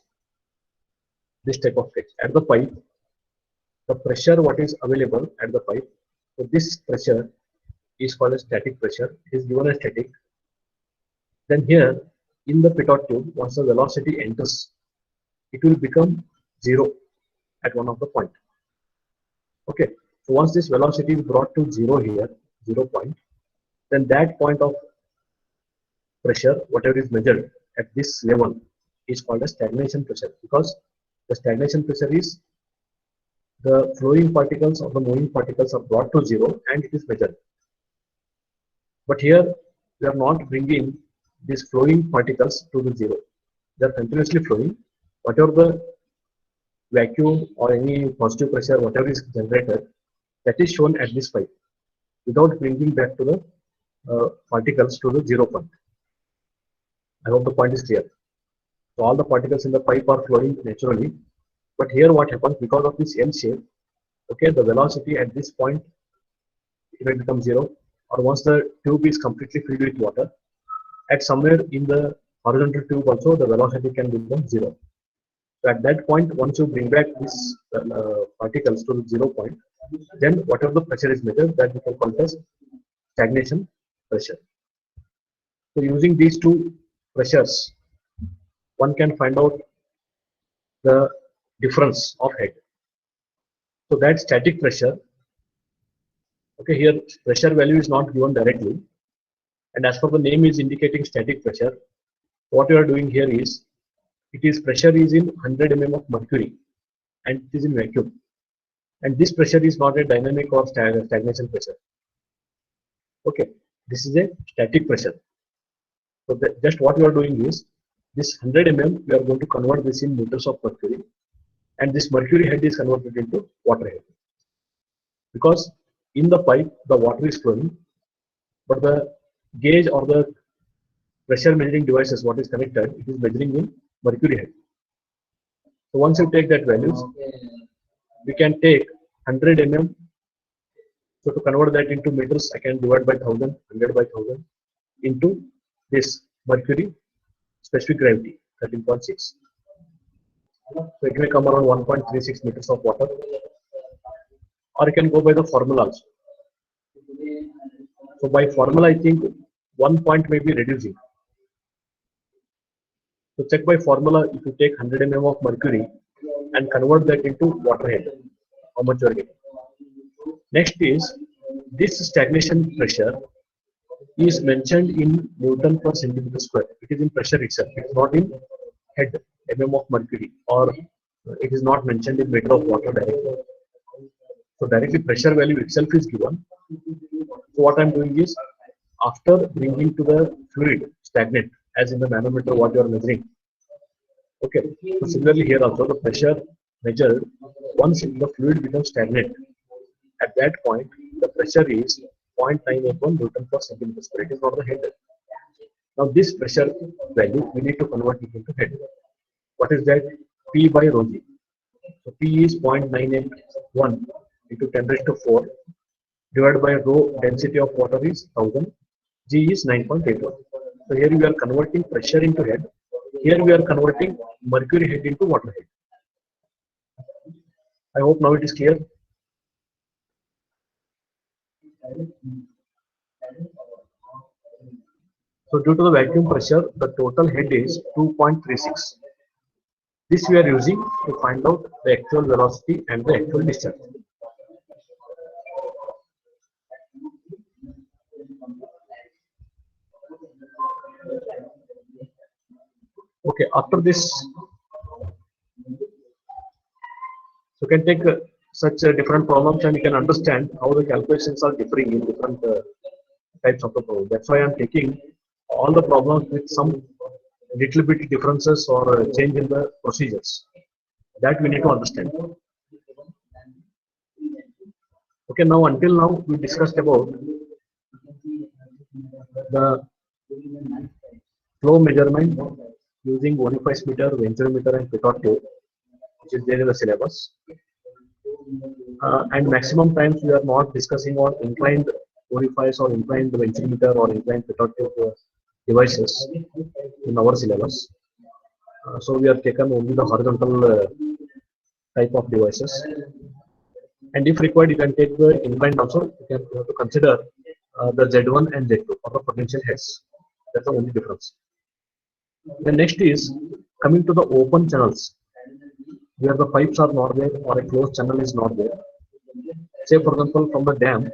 this type of sketch. At the pipe, the pressure what is available at the pipe, so this pressure is called a static pressure. It is given as static. Then here in the pitot tube, once the velocity enters, it will become zero at one of the point. Okay, so once this velocity is brought to zero here, 0 point, then that point of pressure, whatever is measured at this level, is called a stagnation pressure, because the stagnation pressure is the flowing particles or the moving particles are brought to zero and it is measured. But here we are not bringing these flowing particles to the zero. They are continuously flowing. Whatever the vacuum or any positive pressure, whatever is generated, that is shown at this pipe without bringing back to the particles to the 0 point. I hope the point is clear. So all the particles in the pipe are flowing naturally, but here what happens, because of this L shape, okay, the velocity at this point it will become zero, or once the tube is completely filled with water, at somewhere in the horizontal tube also the velocity can become zero. So at that point, once you bring back these particles to the 0 point, then whatever the pressure is measured, that we can call as stagnation pressure. So using these two pressures, one can find out the difference of head. So that static pressure, okay, here pressure value is not given directly, and as for the name is indicating static pressure, what you are doing here is, it is pressure is in 100 mm of mercury and it is in vacuum, and this pressure is not a dynamic or stagnation pressure. Okay, this is a static pressure. So just what you are doing is, this 100 mm we are going to convert this in meters of mercury, and this mercury head is converted into water head, because in the pipe the water is flowing, but the gauge or the pressure measuring devices what is connected, it is measuring in mercury head. So once you take that values, we can take 100 mm. So to convert that into meters, I can divide by 1000, 100 by 1000 into this mercury specific gravity 13.6. So it may come around 1.36 meters of water, or you can go by the formula also. So by formula, I think 1 point may be reducing. So check by formula, if you take 100 mm of mercury and convert that into water head, how much you are getting. Next is, this stagnation pressure is mentioned in Newton per centimeter square. It is in pressure itself. It is not in head mm of mercury, or it is not mentioned in meter of water directly. So directly pressure value itself is given. So what I am doing is, after bringing to the fluid stagnant, as in the manometer what you are measuring. Okay, so similarly here also the pressure measured, once the fluid becomes stagnant, at that point the pressure is 0.981 Newton per centimeter square. It is not the head. Now this pressure value we need to convert it into head. What is that? P by rho g. So P is 0.981 into 10 raised to 4 divided by rho density of water is 1000. G is 9.81. So here we are converting pressure into head. Here we are converting mercury head into water head. I hope now it is clear. So due to the vacuum pressure, the total head is 2.36. This we are using to find out the actual velocity and the actual discharge. Okay, after this, you can take such different problems and you can understand how the calculations are differing in different types of the problem. That's why I'm taking all the problems with some little bit differences or change in the procedures. That we need to understand. Okay, now until now we discussed about the flow measurement using orifice meter, venturimeter, and pitot tube, which is there in the syllabus. And maximum times we are not discussing on inclined orifice or inclined venturimeter or inclined pitot tube devices in our syllabus. So we have taken only the horizontal type of devices. And if required, you can take the inclined also. You have to consider the Z1 and Z2 or the potential heads. That's the only difference. The next is coming to the open channels, where the pipes are not there or a closed channel is not there. Say for example, from the dam,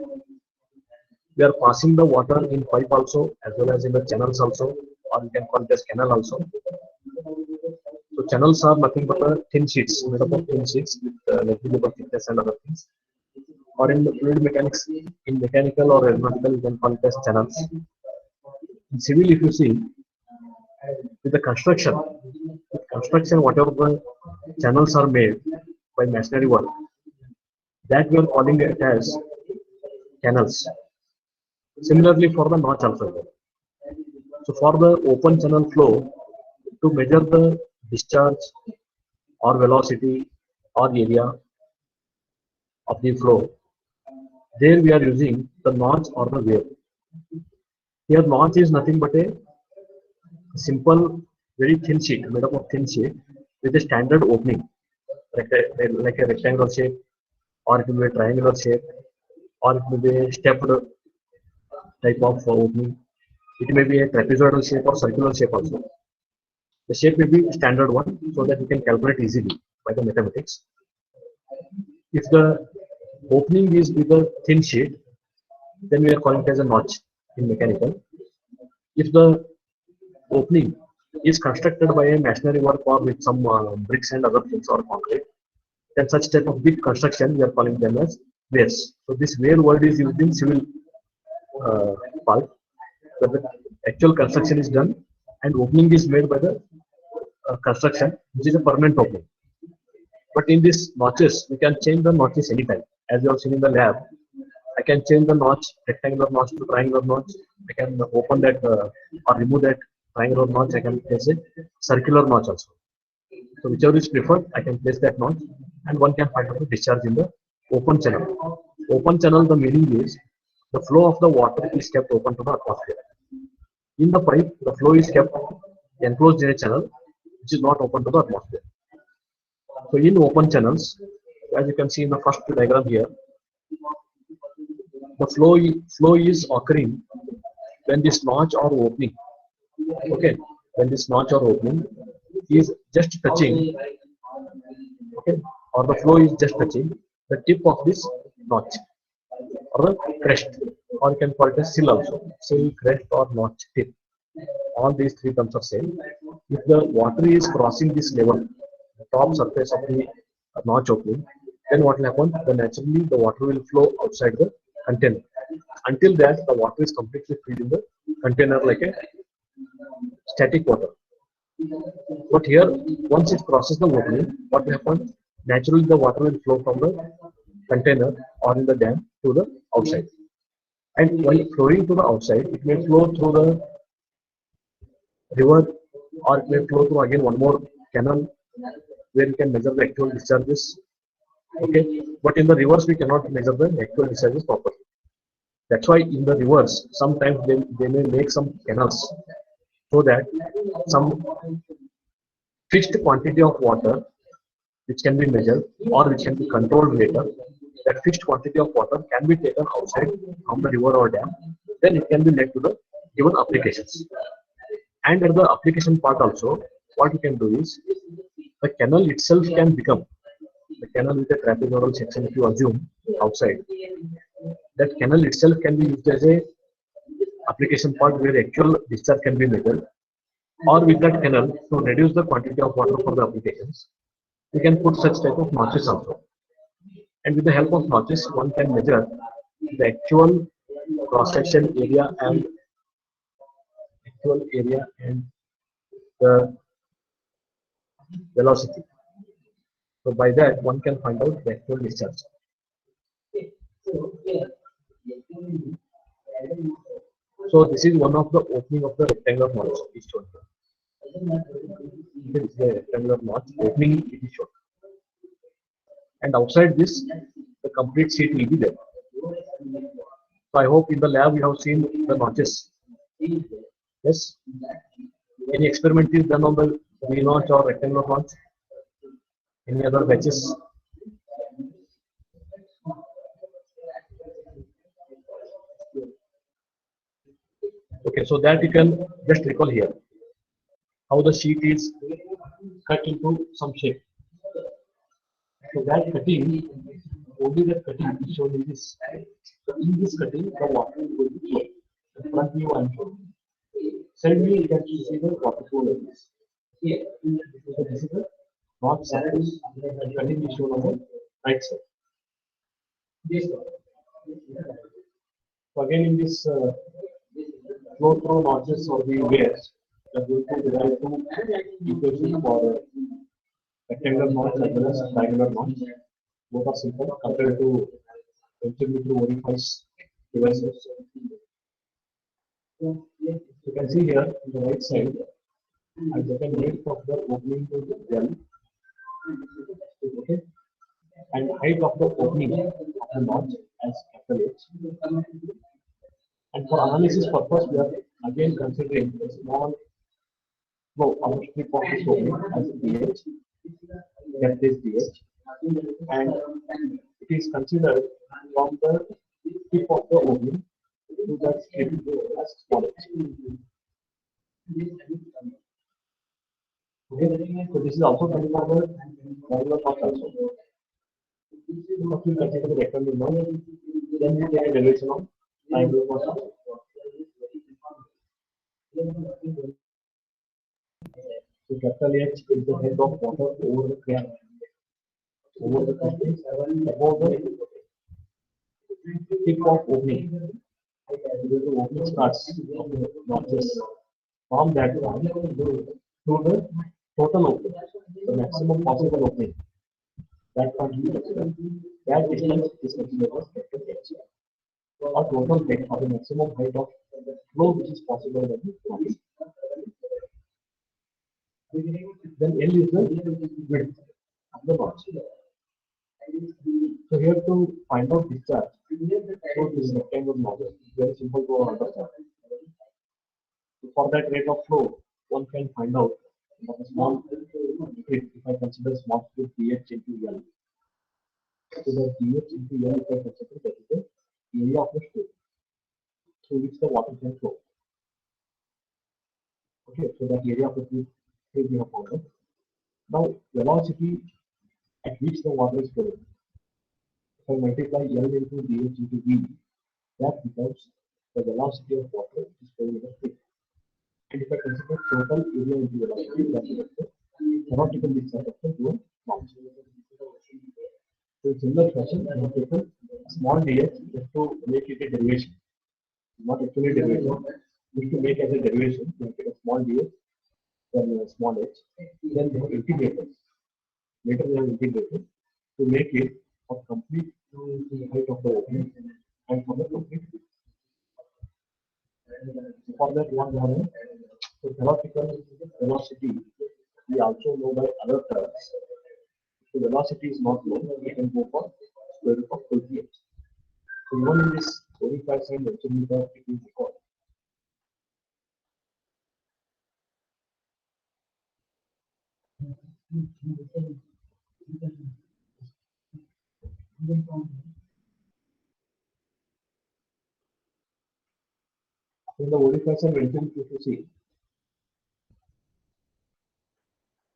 we are passing the water in pipe also as well as in the channels also, or you can call it as canal also. So channels are nothing but thin sheets, made up of thin sheets with negligible thickness and other things. Or in the fluid mechanics, in mechanical or aeronautical, you can call it as channels. In civil, if you see, with the construction, whatever the channels are made by masonry work, that we are calling it as canals. Similarly for the notch also. So for the open channel flow, to measure the discharge or velocity or area of the flow, there we are using the notch or the wave. Here notch is nothing but a simple, very thin sheet, made up of thin sheet with a standard opening, like a rectangular shape, or it will be a triangular shape, or it will be a stepped type of opening. It may be a trapezoidal shape or circular shape also. The shape may be standard one so that you can calculate easily by the mathematics. If the opening is with a thin sheet, then we are calling it as a notch in mechanical. If the opening is constructed by a masonry work or with some bricks and other things or concrete, then such type of big construction we are calling them as weirs. So this weir word is used in civil part, where the actual construction is done and opening is made by the construction, which is a permanent opening. But in these notches, we can change the notches anytime. As you have seen in the lab, I can change the notch, rectangular notch to triangular notch. I can open that or remove that triangular notch. I can place a circular notch also. So whichever is preferred, I can place that notch, and one can find out the discharge in the open channel. Open channel, the meaning is the flow of the water is kept open to the atmosphere. In the pipe, the flow is kept enclosed in a channel which is not open to the atmosphere. So in open channels, as you can see in the first diagram here, the flow is occurring when this notch or opening, okay, when this notch or opening is just touching, okay, or the flow is just touching the tip of this notch or the crest, or you can call it a sill also, sill, crest, or notch tip. All these three terms are same. If the water is crossing this level, the top surface of the notch opening, then what will happen? Then naturally the water will flow outside the container. Until that, the water is completely filled in the container like a static water. But here, once it crosses the opening, what will happen? Naturally, the water will flow from the container or in the dam to the outside. And while flowing to the outside, it may flow through the river, or it may flow through again one more canal where you can measure the actual discharges. Okay, but in the rivers we cannot measure the actual discharges properly. That's why in the rivers sometimes they may make some canals so that some fixed quantity of water which can be measured or which can be controlled later, that fixed quantity of water can be taken outside from the river or dam, then it can be led to the given applications. And at the application part also, what you can do is the canal itself can become the canal with a trapezoidal section. If you assume outside, that canal itself can be used as a application part where actual discharge can be measured. or with that canal to reduce the quantity of water for the applications. We can put such type of notches also. And with the help of notches, one can measure the cross-section area and actual area and the velocity. So by that, one can find out the actual discharge. So this is one of the opening of the rectangular notch is shown here. This is the rectangular notch opening it is shown. And outside this, the complete sheet will be there. So I hope in the lab you have seen the notches. Yes. Any experiment is done on the V notch or rectangular notch? Any other batches? Okay, so that you can just recall here how the sheet is cut into some shape. So that cutting, only that cutting is shown in this. So in this cutting, the water is going to flow. The front view I am showing. Suddenly you can see the water flow like this. So this is the north side, and cutting is shown on the right side. So again in this flow through notches or the waves, we are going to derive two equations for rectangular notch as well as triangular notch. Both are simple compared to ventilatory orifice devices. You can see here on the right side, I get a length of the opening to the well. Okay, and height of the opening of the notch as capital H. And for analysis purpose, we are again considering a small flow on the strip of this opening as dH, that is dH, and it is considered from the tip of the opening to the strip as small h. Okay, so this is also considered the regular notch also. First we consider the rectangular notch, then we take a derivation of triangular notch. So capital H is the head of water over the crane, over the crane, above the tip of opening. Where the opening starts of the notches. From that point to the total opening, the maximum possible opening. That point we consider. That distance is considered as capital H. Or total height or the maximum height of flow which is possible when the notch. Then L is the width of the notch. So here to find out discharge, so this rectangular notch is very simple to understand. So for that rate of flow, one can find out that a small strip, if I consider small strip dH into L. So that dH into L, if I consider that is the area of the strip through which the water can flow. Okay, so that area of the strip we have found out. Now velocity at which the water is flowing. If I multiply L into dH into V, that becomes the velocity of water which is flowing in the strip. And if I consider total area into velocity, that is the theoretical discharge of the dual notch. So in similar fashion, I have taken a small dH just to make it a derivation. Not actually derivation, just to make as a derivation, we take a small dH, then a small h, then we have integrated. Later we have integrated to make it for complete height of the opening and for the complete width. For that one we have so theoretical velocity we also know by other terms. If the velocity is not known, we can go for square root of full pH. So known in this 45 cm it is recorded. In the 45 cm if you see,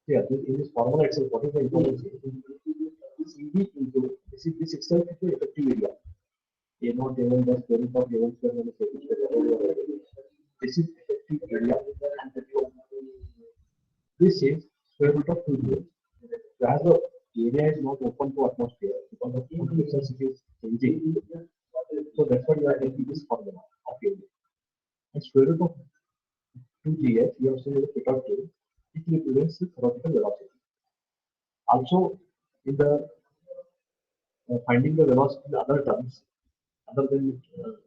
yeah, in this formula itself, what is the information? CD into this itself is the effective area. A not A1 plus square root of A1 square minus A2 square. This is effective area and the flow. This is square root of 2 So as the area is not open to atmosphere because of temperature it is changing. So that's why we are taking this formula of area. And square root of 2gh we have seen in the pickup table, it represents the theoretical velocity. Also, in the finding the velocity in other terms, other than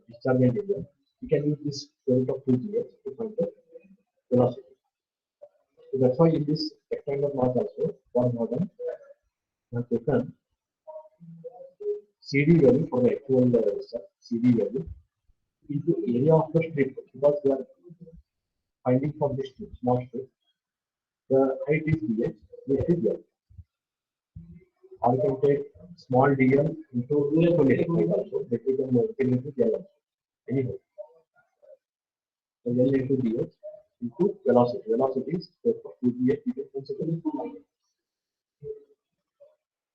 discharge and area, we can use this square root of 2gh to find the velocity. So that's why in this rectangular mass also, for modern, we have taken CD value for the actual CD value into area of the strip because we are finding from this small strip the height is dh, width is l. Or you can take small dl into full height also that we can integrate with l also. Anyhow, so l into dh into velocity. Velocity is square of 2dh we can consider it.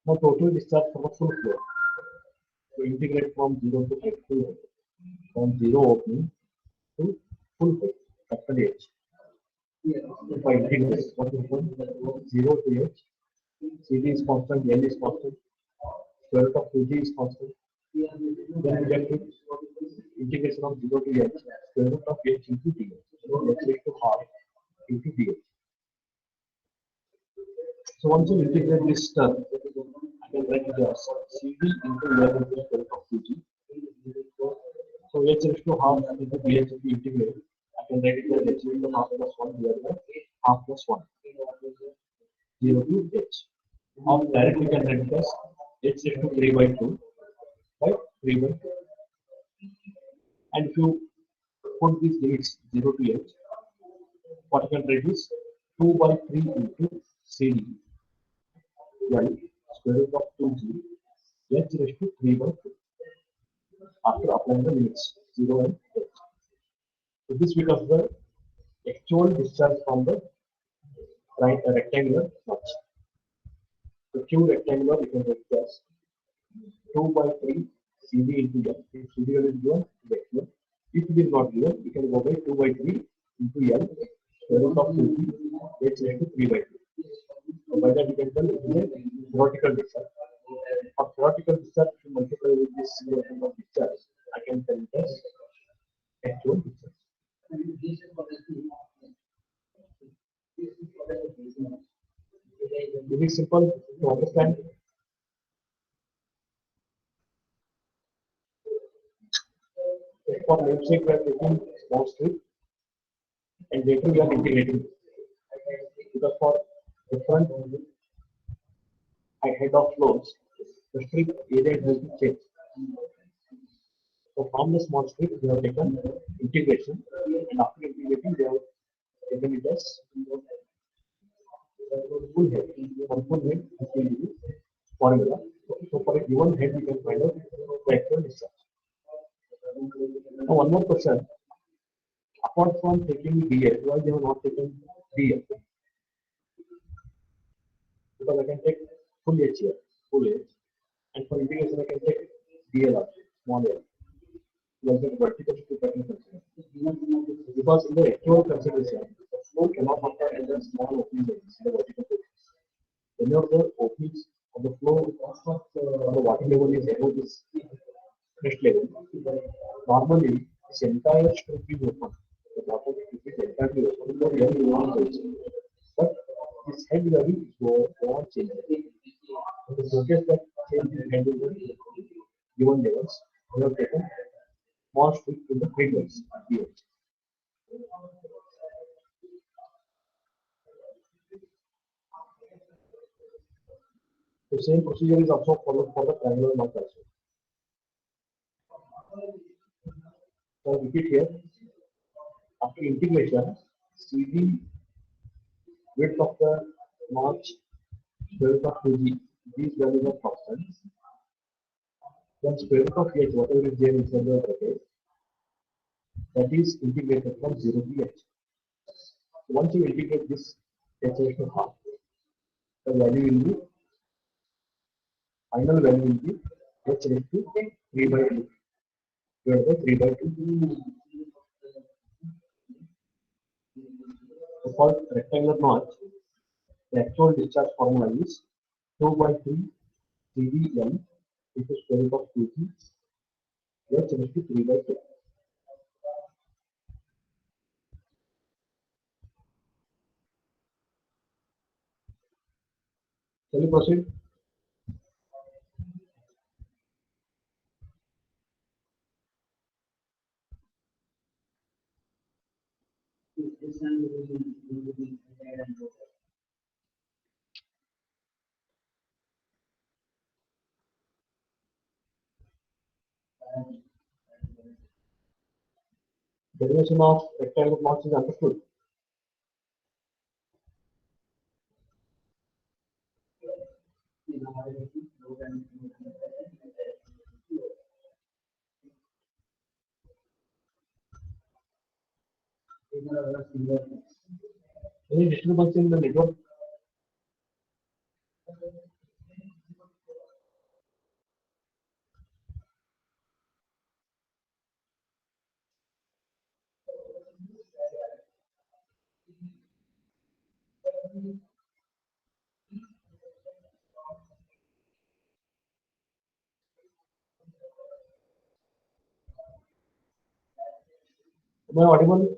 Now total discharge from a full flow. So integrate from 0 to h2 from 0 opening to full height, capital H. If I integrate what will happen 0 to h, CD is constant, L is constant, square root of 2g is constant. Then we get to integration of 0 to h, square root of h into dh. So let's take to half into dh. So once you integrate this term, I can write it as CD into L into square root of 2g. So h raised to half into dh if we integrate, I can write it as h raised to half plus 1 divided by half plus 1. 0 to h. Or directly can write it as h raised to 3 by 2 by 3 by 2. And if you put these limits 0 to h, what you can write is 2 by 3 into CD L square root of 2g h raised to 3 by 2 after applying the limits 0 and h. So this becomes the actual discharge from the right rectangular notch. The Q rectangular you can write as 2 by 3 CD into L. If CD is given, it is given. If it is not given, you can go by 2 by 3 into L square root of 2 h raised to 3 by 2. So by that you can tell it is a theoretical discharge. For theoretical discharge, if you multiply with this version of discharge, I can tell it as actual discharge. This is simple to understand. For namesake, we are taking small strip and later we are integrating because for different head of flows, the strip area has been changed. So from the small strip, we have taken integration, and after integrating, we have taken it as full head. For full head, this will be formula. So for a given head, we can find out the actual discharge. Now one more question. Apart from taking DL, why they have not taken DL? Because I can take full H here, full H, and for integration I can take DL also, small L. Like the vertical to pattern consideration. Because in the actual consideration, the flow cannot occur in the small openings in the vertical position. Whenever the openings of the flow of the water level is above this crest level, normally this entire strip is open. The water strip is entirely open for every one position. But this head value is go on changing. And the notice that change in head value given levels, we have taken more strip in the headways here. The same procedure is also followed for the triangular mark also. So I repeat here, after integration, CD width of the notch, square root of 2g, these values are constant. Then square root of h, whatever is there inside the bracket, that is integrated from 0 to h. Once you integrate this h raised to half, the value will be, final value will be h raised to 3 by 2 divided by 3 by 2. So for rectangular notch, The actual discharge formula is 2 by 3 CVL into square root of 2G H into 3 by 2. Shall we proceed? Derivation of rectangular marks is understood. Any disturbance in the network? Am I audible?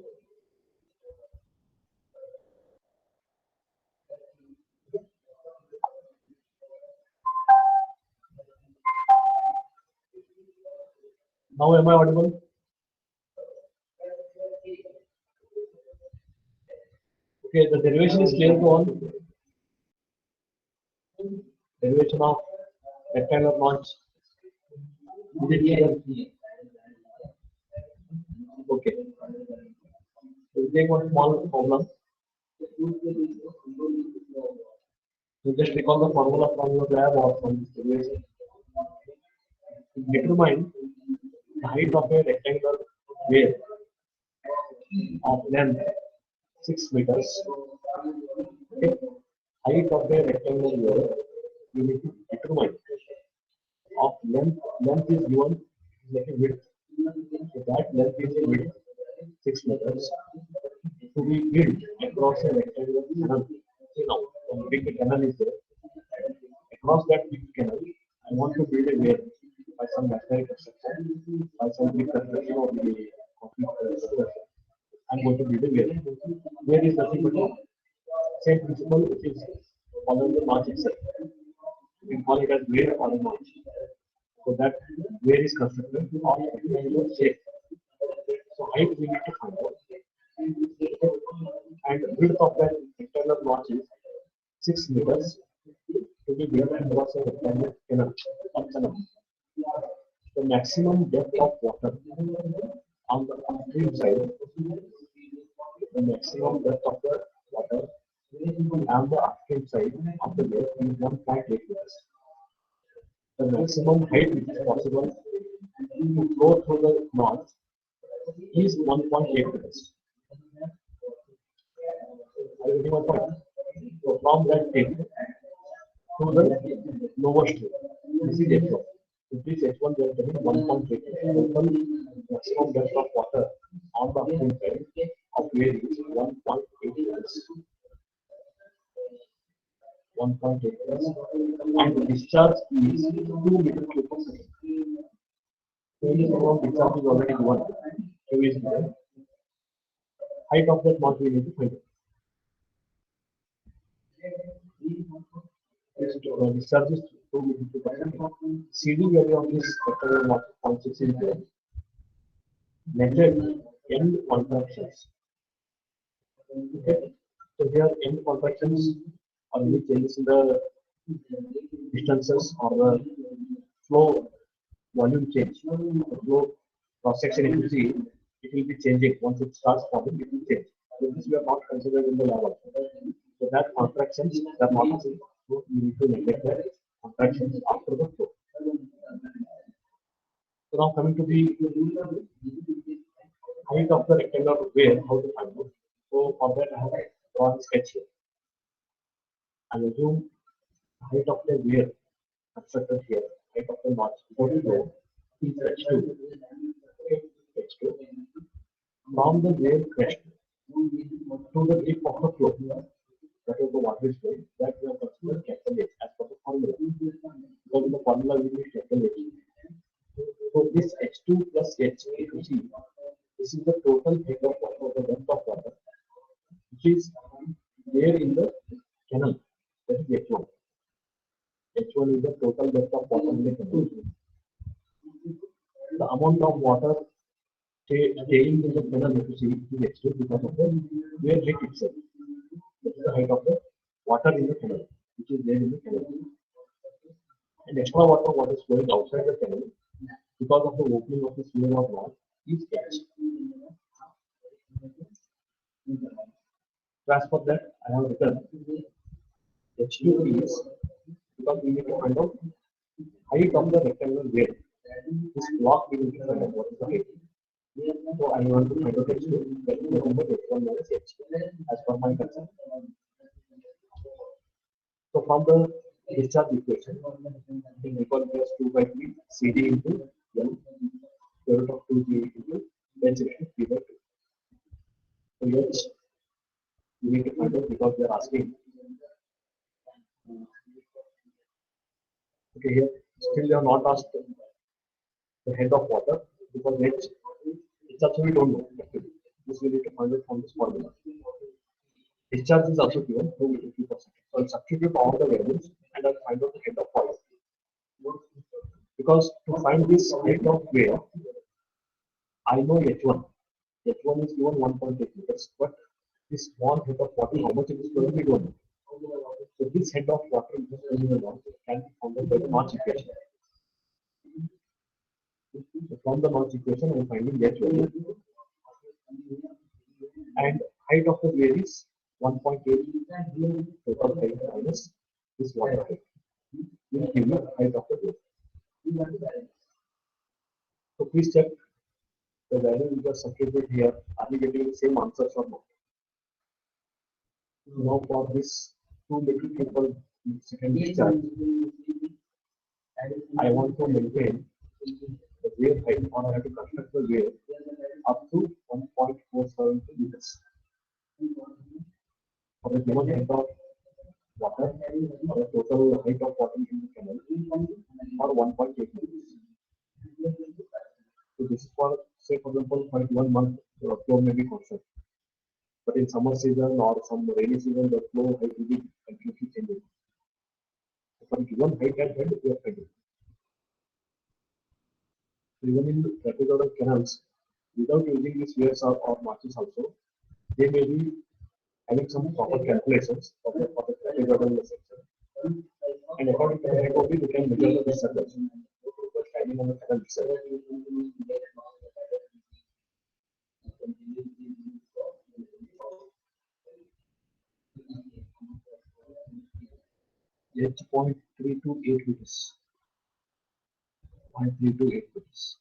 Now am I audible? Okay, the derivation is clear to all. Derivation of rectangular marks. Is it clear? Okay. We'll take one small problem. You just recall the formula from your lab or from this derivation. Determine the height of a rectangular wave of length 6 meters. Okay. Height of a rectangular wave you need to determine of length. Length is given like a width. So that length is a width 6 meters to be built across a rectangular canal. See now, a big canal is there. Across that big canal, I want to build a weir by some machinery construction, by some big construction or the concrete construction. I'm going to build a weir. Weir is nothing but the same principle which is following the march itself. We can call it as weir or a march. So that weir is constructed of rectangular shape. So height we need to find out. And width of that rectangular march is 6 meters to be built across a rectangular canal. The maximum depth of water on the upstream side, the maximum depth of the water on the upstream side of the lake is 1.8 meters. The maximum height which is possible to flow through the notch is 1.8 meters. Are you getting my point? So from that tip to the lower stream, this is H1. If this H1 we are getting 1.8 total maximum depth of water on the upstream side of where is 1.8 meters. 1.8 meters. And the discharge is 2 meter cube per second. So this amount discharge is already 1. So is there. Height of that mark we need to find out. Discharge is 2 meter cube per second. CD value of this rectangular mark 0.6 is there. Measured end contractions. Okay. So here end contractions or any changes in the distances or the flow volume change. The flow cross section if you see it will be changing once it starts forming it will change. So this we are not considered in the lab also. So that contractions are not possible. So you need to neglect the contractions after the flow. So now coming to the height of the rectangular weir, how to find out. So for that I have drawn a sketch here. I assume height of the weir constructed here, height of the notch without flow is h2. Okay, h2. From the weir crest to the tip of the flow whatever the water is flowing, that we have considered capital H as per the formula. Because in the formula we use capital H. So this H2 plus H, if you see, this is the total head of water, the depth of water, which is there in the canal. That is H1. H1 is the total depth of water in the canal. The amount of water staying in the canal, if you see, is H2 because of the wave height itself. This is the height of the water in the canal, which is there in the canal. And extra water, what is flowing outside the canal, because of the opening of the sewer of valve, is H. So as for that, I have written H2 is, because we need to find out height of the rectangular wave. This block we need to find out what is the height. So I want to find out H2, that is nothing but H1 minus H as per my concept. So from the discharge equation, equal plus 2 by 3 CD into L, square root of 2G into H into P by 2. So H we need to find out because they are asking. Okay, here still they have not asked the head of water because H also we don't know. This we need to find out from this formula. Discharge is also given 2 So I'll substitute all the values and I'll find out the head of water. Because to find this head of wave, I know H1. H1 is given 1.8 meters, but this small head of water, how much it is going to be done. So this head of water is going to can be found by the March equation. So from the March equation, I am finding H value. And height of the wave is 1.8 total height minus this water height. Will give you height of the wave. So please check the value we just substituted here. Are we getting the same answers or not? Now for this 2 little people second discharge, I want to maintain the wave height, or I have to construct the wave up to 1.47 meters. For the given height of water, or the total height of water in the canal, or 1.8 meters. So this is for, say for example, for 1 month, the flow may be constant. But in summer season or some rainy season, the flow height will be completely changing. So for given height and head, we are finding. Even in trapezoidal canals, without using these waves or marches also, they may be having some proper calculations for the trapezoidal section. And according to the height of it, we can measure the discharge standing on the canal itself. H.328 meters. 0.328 meters.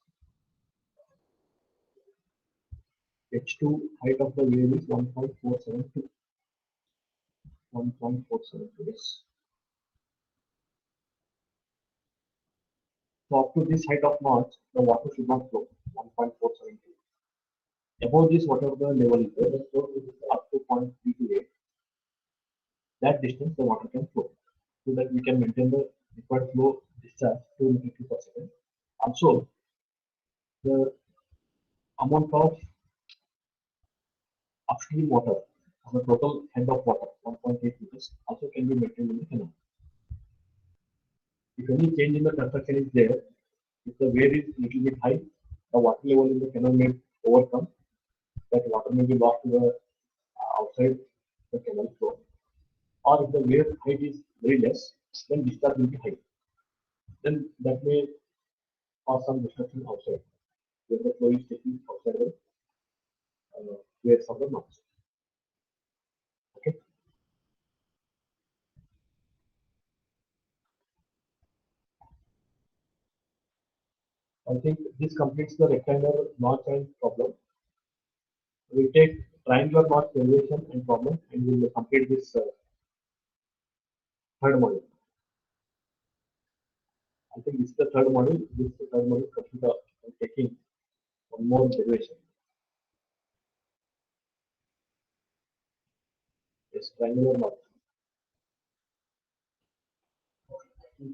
H2 height of the wave is 1.472. 1.472 meters. So up to this height of March, the water should not flow. 1.472. Above this, whatever the level is there, up to 0.328. That distance the water can flow, so that we can maintain the required flow discharge 2 meters per second. Also, the amount of upstream water of the total head of water 1.8 meters also can be maintained in the canal. If any change in the construction is there, if the wave is little bit high, the water level in the canal may overcome. That water may be lost to the outside the canal floor. Or if the wave height is very less, then discharge will be high. Then that may cause some disruption outside, where the flow is taking outside the waves of the march. Okay. I think this completes the rectangular notch and problem. We take triangular notch variation and problem, and we will complete this third module. I think this is the third module. This is the third module. Computer taking one more derivation. Yes, triangular notch. Now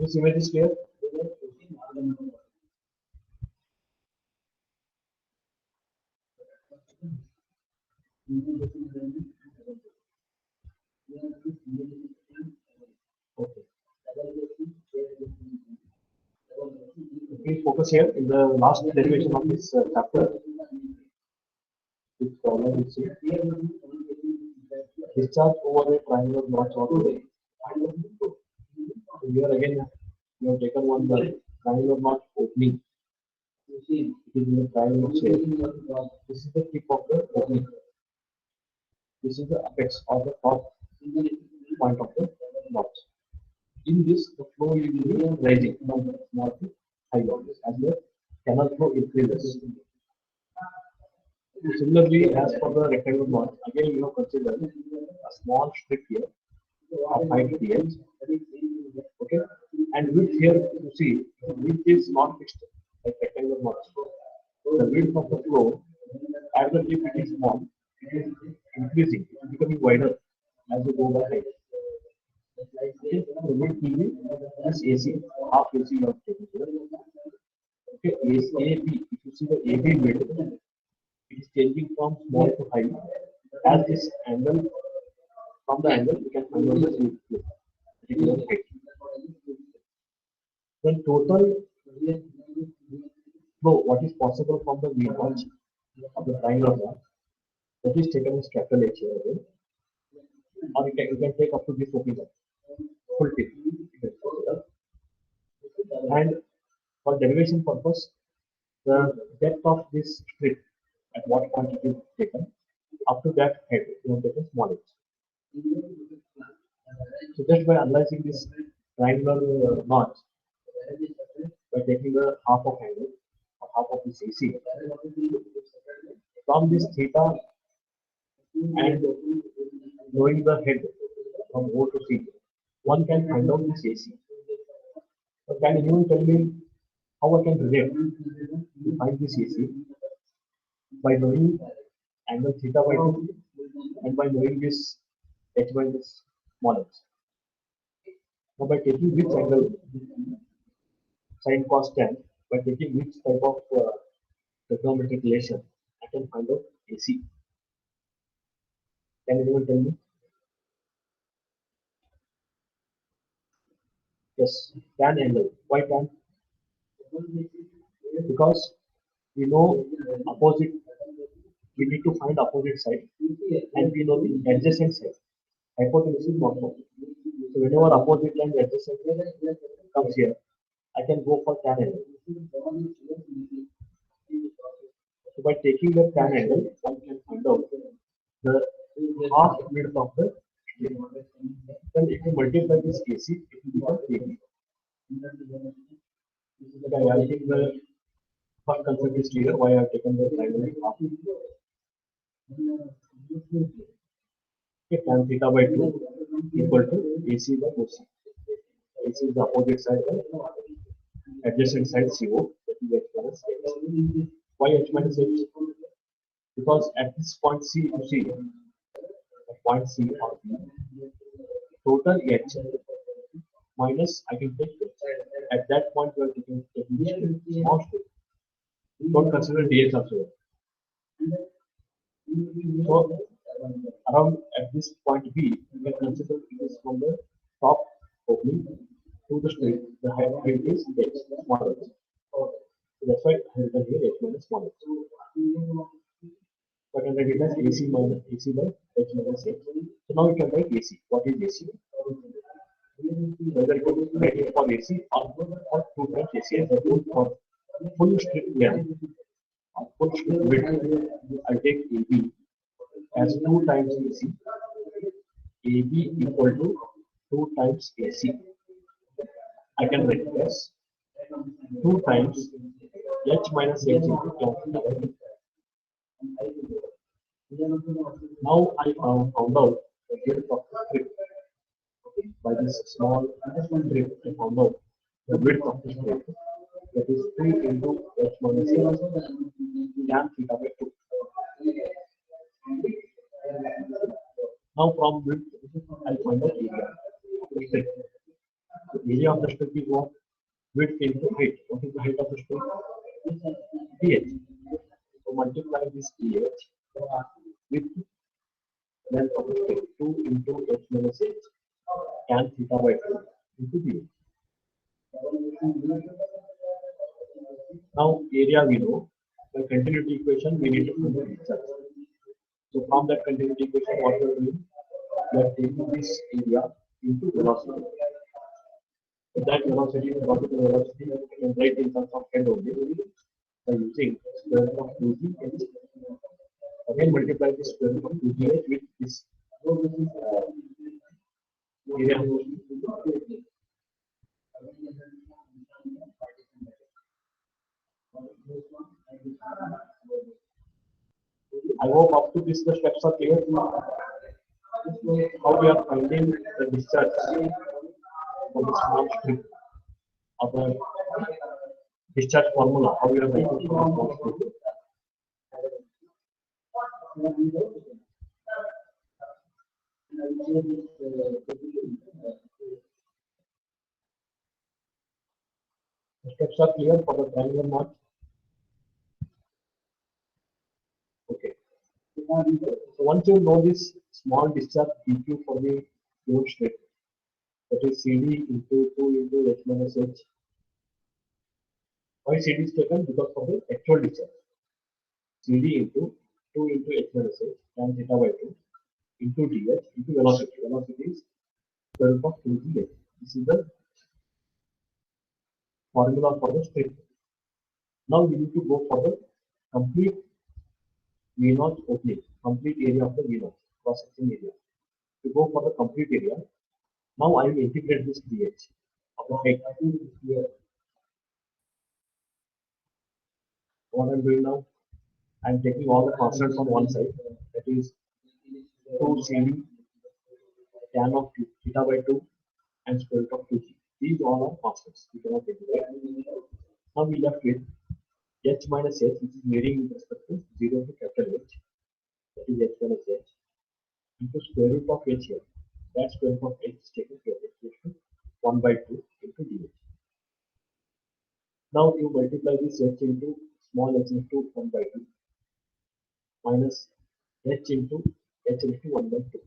this image is clear. Okay. Please focus here in the last derivation of this chapter. This problem is discharge over a triangular notch or way. So here again we have taken one triangular notch opening. It is in a triangular shape. This is the tip of the opening. This is the apex or the top point of the notch. In this, the flow will be rising from small to high levels as the canal flow increases. Similarly, as for the rectangular notch, again you have considered a small strip here of height dh. Okay, and width here you see the width is not fixed like rectangular notch. The width of the flow as the tip it is small, it is increasing, it is becoming wider as you go by height. Okay, the width will be this AC, half AC you have taken here. Okay, AB, if you see the AB width, it is changing from small to high. As this angle, from the angle, you can find out the particular height. Then total flow, what is possible from the V notch of the triangular notch, that is taken as capital H here again. Or you can take up to this opening full tip. And for derivation purpose, the depth of this strip at what point it is taken, up to that head, you have taken small h. So just by analyzing this triangular notch, by taking the half of angle, or half of this AC, from this theta and knowing the head from O to C, one can find out this AC. So can anyone tell me how I can relate to find this AC by knowing angle theta by 2 and by knowing this h by this small h. Now by taking which angle sin cos tan, by taking which type of trigonometric relation, I can find out AC. Can anyone tell me? Yes, tan angle. Why tan? Because we know opposite, we need to find opposite side and we know the adjacent side. Hypotenuse is not known. So whenever opposite and adjacent comes here, I can go for tan angle. So by taking the tan angle, one can find out the half width of the strip. Then if you multiply this AC, it will become AB. Okay, I think the first concept is clear why I have taken the triangle half. Okay, tan theta by 2 equal to AC by OC. AC is the opposite side by adjacent side CO, that is H minus H. Why H minus H? Because at this point C, you see, at point C or B, total H minus I can take H. At that point, you are taking small strip. Don't consider dx also. So around at this point B, you can consider it is from the top opening to the strip. The height is h, small h. So that's why I have written here h minus small h. So I can write it as AC minus AC by h minus h. So now you can write AC. What is AC? Whether you write it for AC or 2 times AC as a full strip length. full strip width, I take AB as 2 times AC. AB equal to 2 times AC. I can write as 2 times H minus H into tan theta by 2. Now I found out the width of the strip. By this small strip, I found out the width of the strip. That is 2 into H minus H tan theta by 2. Now from width, I find the area of the strip. The area of the strip is what? Width into height. What is the height of the strip? DH. So multiply this DH with length of the strip 2 into H minus H tan theta by 2 into DH. Now area we know. By continuity equation we need to find the discharge. So from that continuity equation, what we are doing? We are taking this area into velocity. So that velocity is particular velocity we can write in terms of head only by using square root of 2gh. Again multiply the square root of 2gh with this area. I hope up to this the steps are clear. How we are finding the discharge from the small strip of the discharge formula. How we are writing from the small strip. The steps are clear for the triangular mark. Okay. So once you know this small discharge dq for the given strip, that is CD into 2 into H minus H. Why CD is taken? Because of the actual discharge. CD into 2 into H minus H tan theta by 2 into dH into velocity. Velocity is square root of 2gh. This is the formula for the strip. Now we need to go for the complete V0 opening, complete area of the V0, cross-section area. To go for the complete area, now I will integrate this dH of the height. Here, what I am doing now, I am taking all the constants on one side, that is 2CD tan of theta by 2 and square root of 2g. These all are constants. We cannot integrate. Now we left with h minus h, which is varying with respect to 0 to capital H, that is h minus h, into square root of h here. That square root of h is taken here, equals to 1 by 2 into dh. Now you multiply this h into small h into 1 by 2 minus h into h into 1 by 2.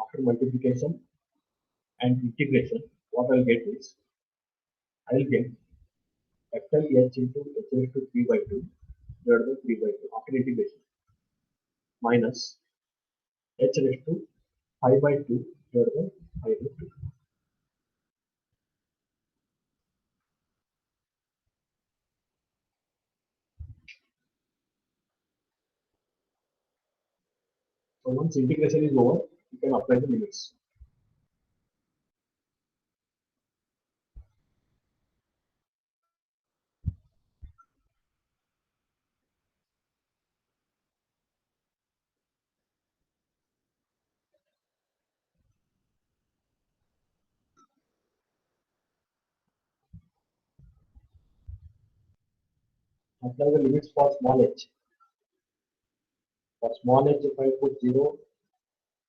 After multiplication and integration, what I'll get is, I'll get capital H into h raised to 3 by 2 divided by 3 by 2 after integration minus h raised to 5 by 2 divided by 5 by 2. So once integration is over, you can apply the limits. Apply the limits for small h. For small h, if I put 0,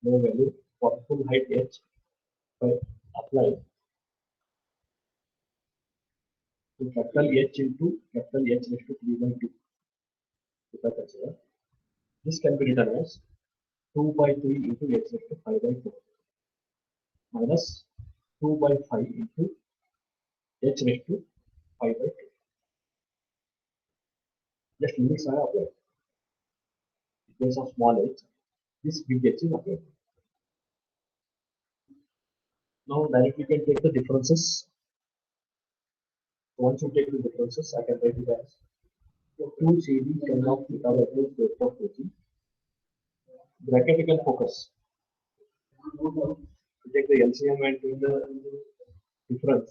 no value. For full height h, if I apply to capital H into capital H raised to 3 by 2, if I consider, this can be written as 2 by 3 into h raised to 5 by 4 minus 2 by 5 into h raised to 5 by 2. Just limits are applied. In case of small h, this big h is applied. Now directly we can take the differences. Once you take the differences, I can write it as So 2 CD can of theta by 2 square of 2G. Bracket you can focus. You take the LCM and do the difference.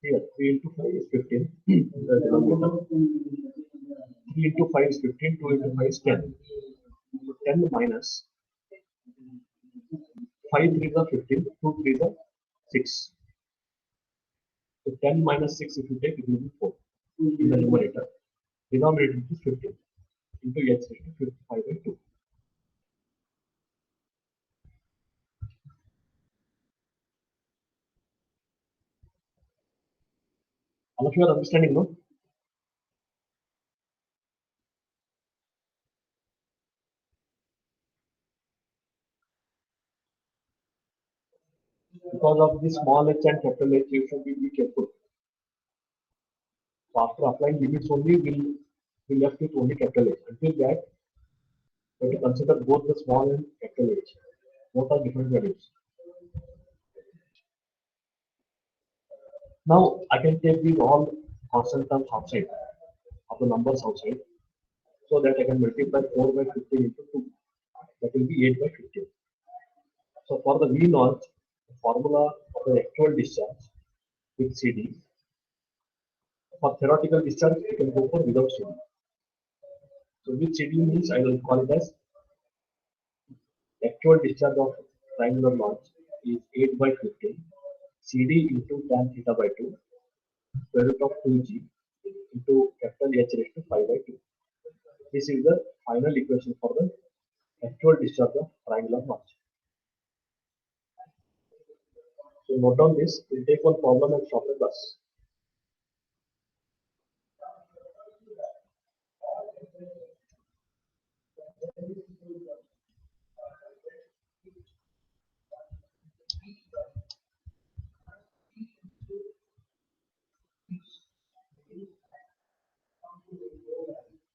Here 3 into 5 is 15. The denominator. 3 into 5 is 15, 2 into 5 is 10. So 10 minus 5 3 is 15, 2 3 is 6. So 10 minus 6 if you take it will be 4 in the numerator. Denominator is 15 into h raised to 55 by 2. All of you are understanding, no? Because of this small h and capital H, you should be careful. So after applying limits only, we'll left with only capital H. Until that, we have to consider both the small and capital H. Both are different values. Now I can take these all constant terms outside of the numbers outside, so that I can multiply 4 by 15 into 2. That will be 8 by 15. So for the V naught, the formula for the actual discharge with CD. For theoretical discharge, you can go for without CD. So with CD means I will call it as actual discharge of triangular launch is 8 by 15 CD into tan theta by 2 square root of 2G into capital H raised to 5 by 2. This is the final equation for the actual discharge of triangular launch. So note down this, we'll take one problem and stop the class.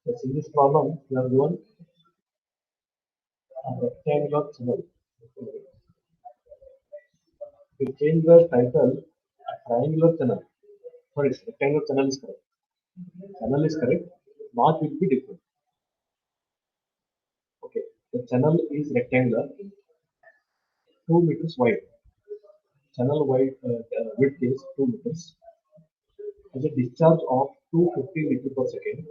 Yes, in this problem, we have given a rectangular channel. We change the title a triangular channel. Sorry, rectangular channel is correct. Channel is correct. Notch will be different. Okay, the channel is rectangular, 2 meters wide. Channel wide width is 2 meters. Has a discharge of 250 liters per second.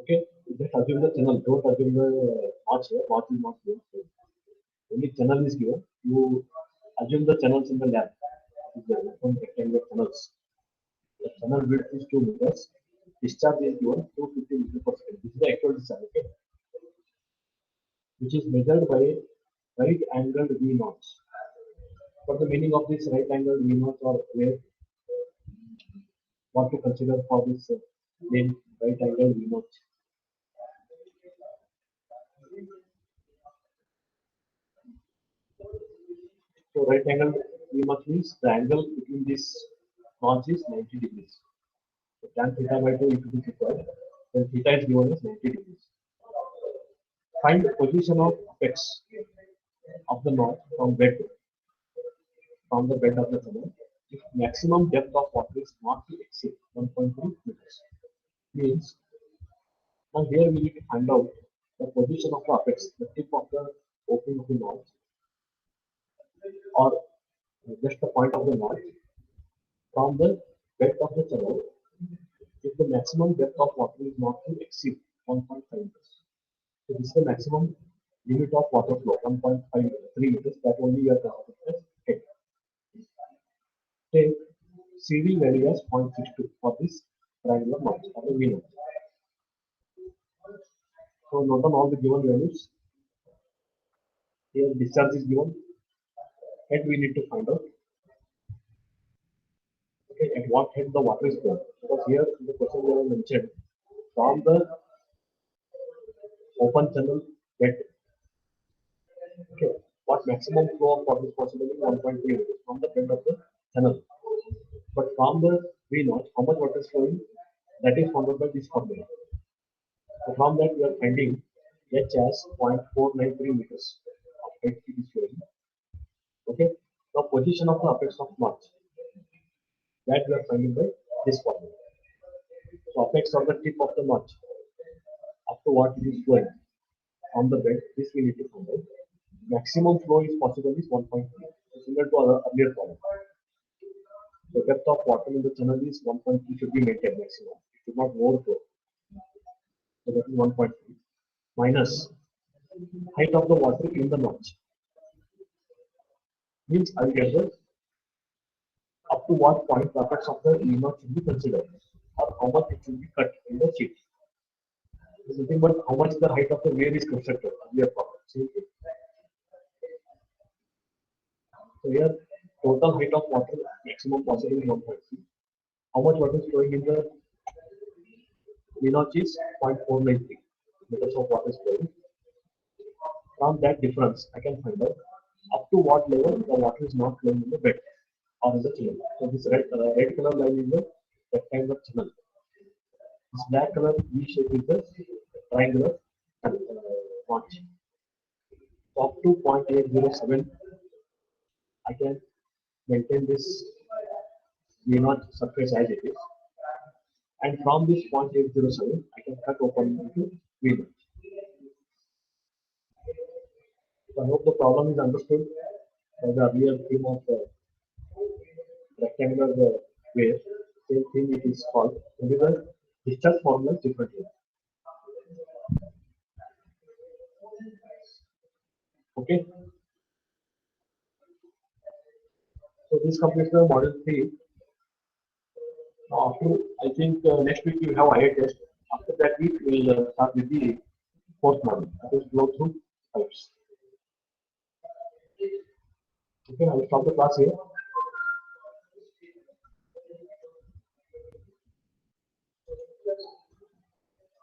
Okay, just assume the channel. Don't assume the notch here. Notch is not given. Only channel is given. You assume the channels in the lab. From rectangular channels. The channel width is 2 meters. Discharge is given 250 liters per second. This is the actual discharge. Okay, which is measured by right angled V naught. What the meaning of this right angled V naught, or where what to consider for this name right angled V naught? So right angled V naught means the angle between these notch is 90 degrees. So tan theta by 2 if it is required, then theta is given as 90 degrees. Find the position of apex of the knot from the bed of the tunnel if maximum depth of water is not to exceed 1.3 meters. Means now here we need to find out the position of the apex, the tip of the opening of the knot, or just the point of the knot from the bed of the channel if the maximum depth of water is not to exceed 1.5 meters. So this is the maximum limit of water flow, 1.53 meters. That only we are considering as head. Take CD value as 0.62 for this triangular notch or the V notch. So note down all the given values. Here discharge is given. Head we need to find out. Okay, at what head the water is flowing. Because here in the question they have mentioned from the open channel bed. Okay, what maximum flow of water is possible is 1.3 meters from the bed of the channel. But from the V notch, how much water is flowing? That is found out by this formula. So from that we are finding H as 0.493 meters of height it is flowing. Okay. The position of the apex of notch. That we are finding by this formula. So apex on the tip of the notch up to what it is flowing on the bed, this we need to find out. Maximum flow is possible is 1.3, similar to our earlier problem. The depth of water in the channel is 1.3 should be maintained maximum. It should not overflow. So that is 1.3 minus height of the water in the notch. Means I get the up to what point the apex of the notch should be considered, or how much it should be cut in the sheet. It's nothing but how much the height of the wave is constructed. We are problem. So here total height of water maximum possible is 1.3. How much water is flowing in the notch is 0.493 meters of water is flowing. From that difference, I can find out up to what level the water is not flowing in the bed or in the channel. So this red color line is the rectangular channel. This black color V shape is the triangular notch. So up to 0.807, I can maintain this V notch surface as it is. And from this 0.807, I can cut open into V notch. So I hope the problem is understood by the earlier theme of rectangular wave. Same thing it is called. Only the discharge formula is different here. Okay. So this completes the model 3. Now after, I think next week we have IA test. After that week we will start with the fourth model. That is flow through pipes. Okay, I will stop the class here.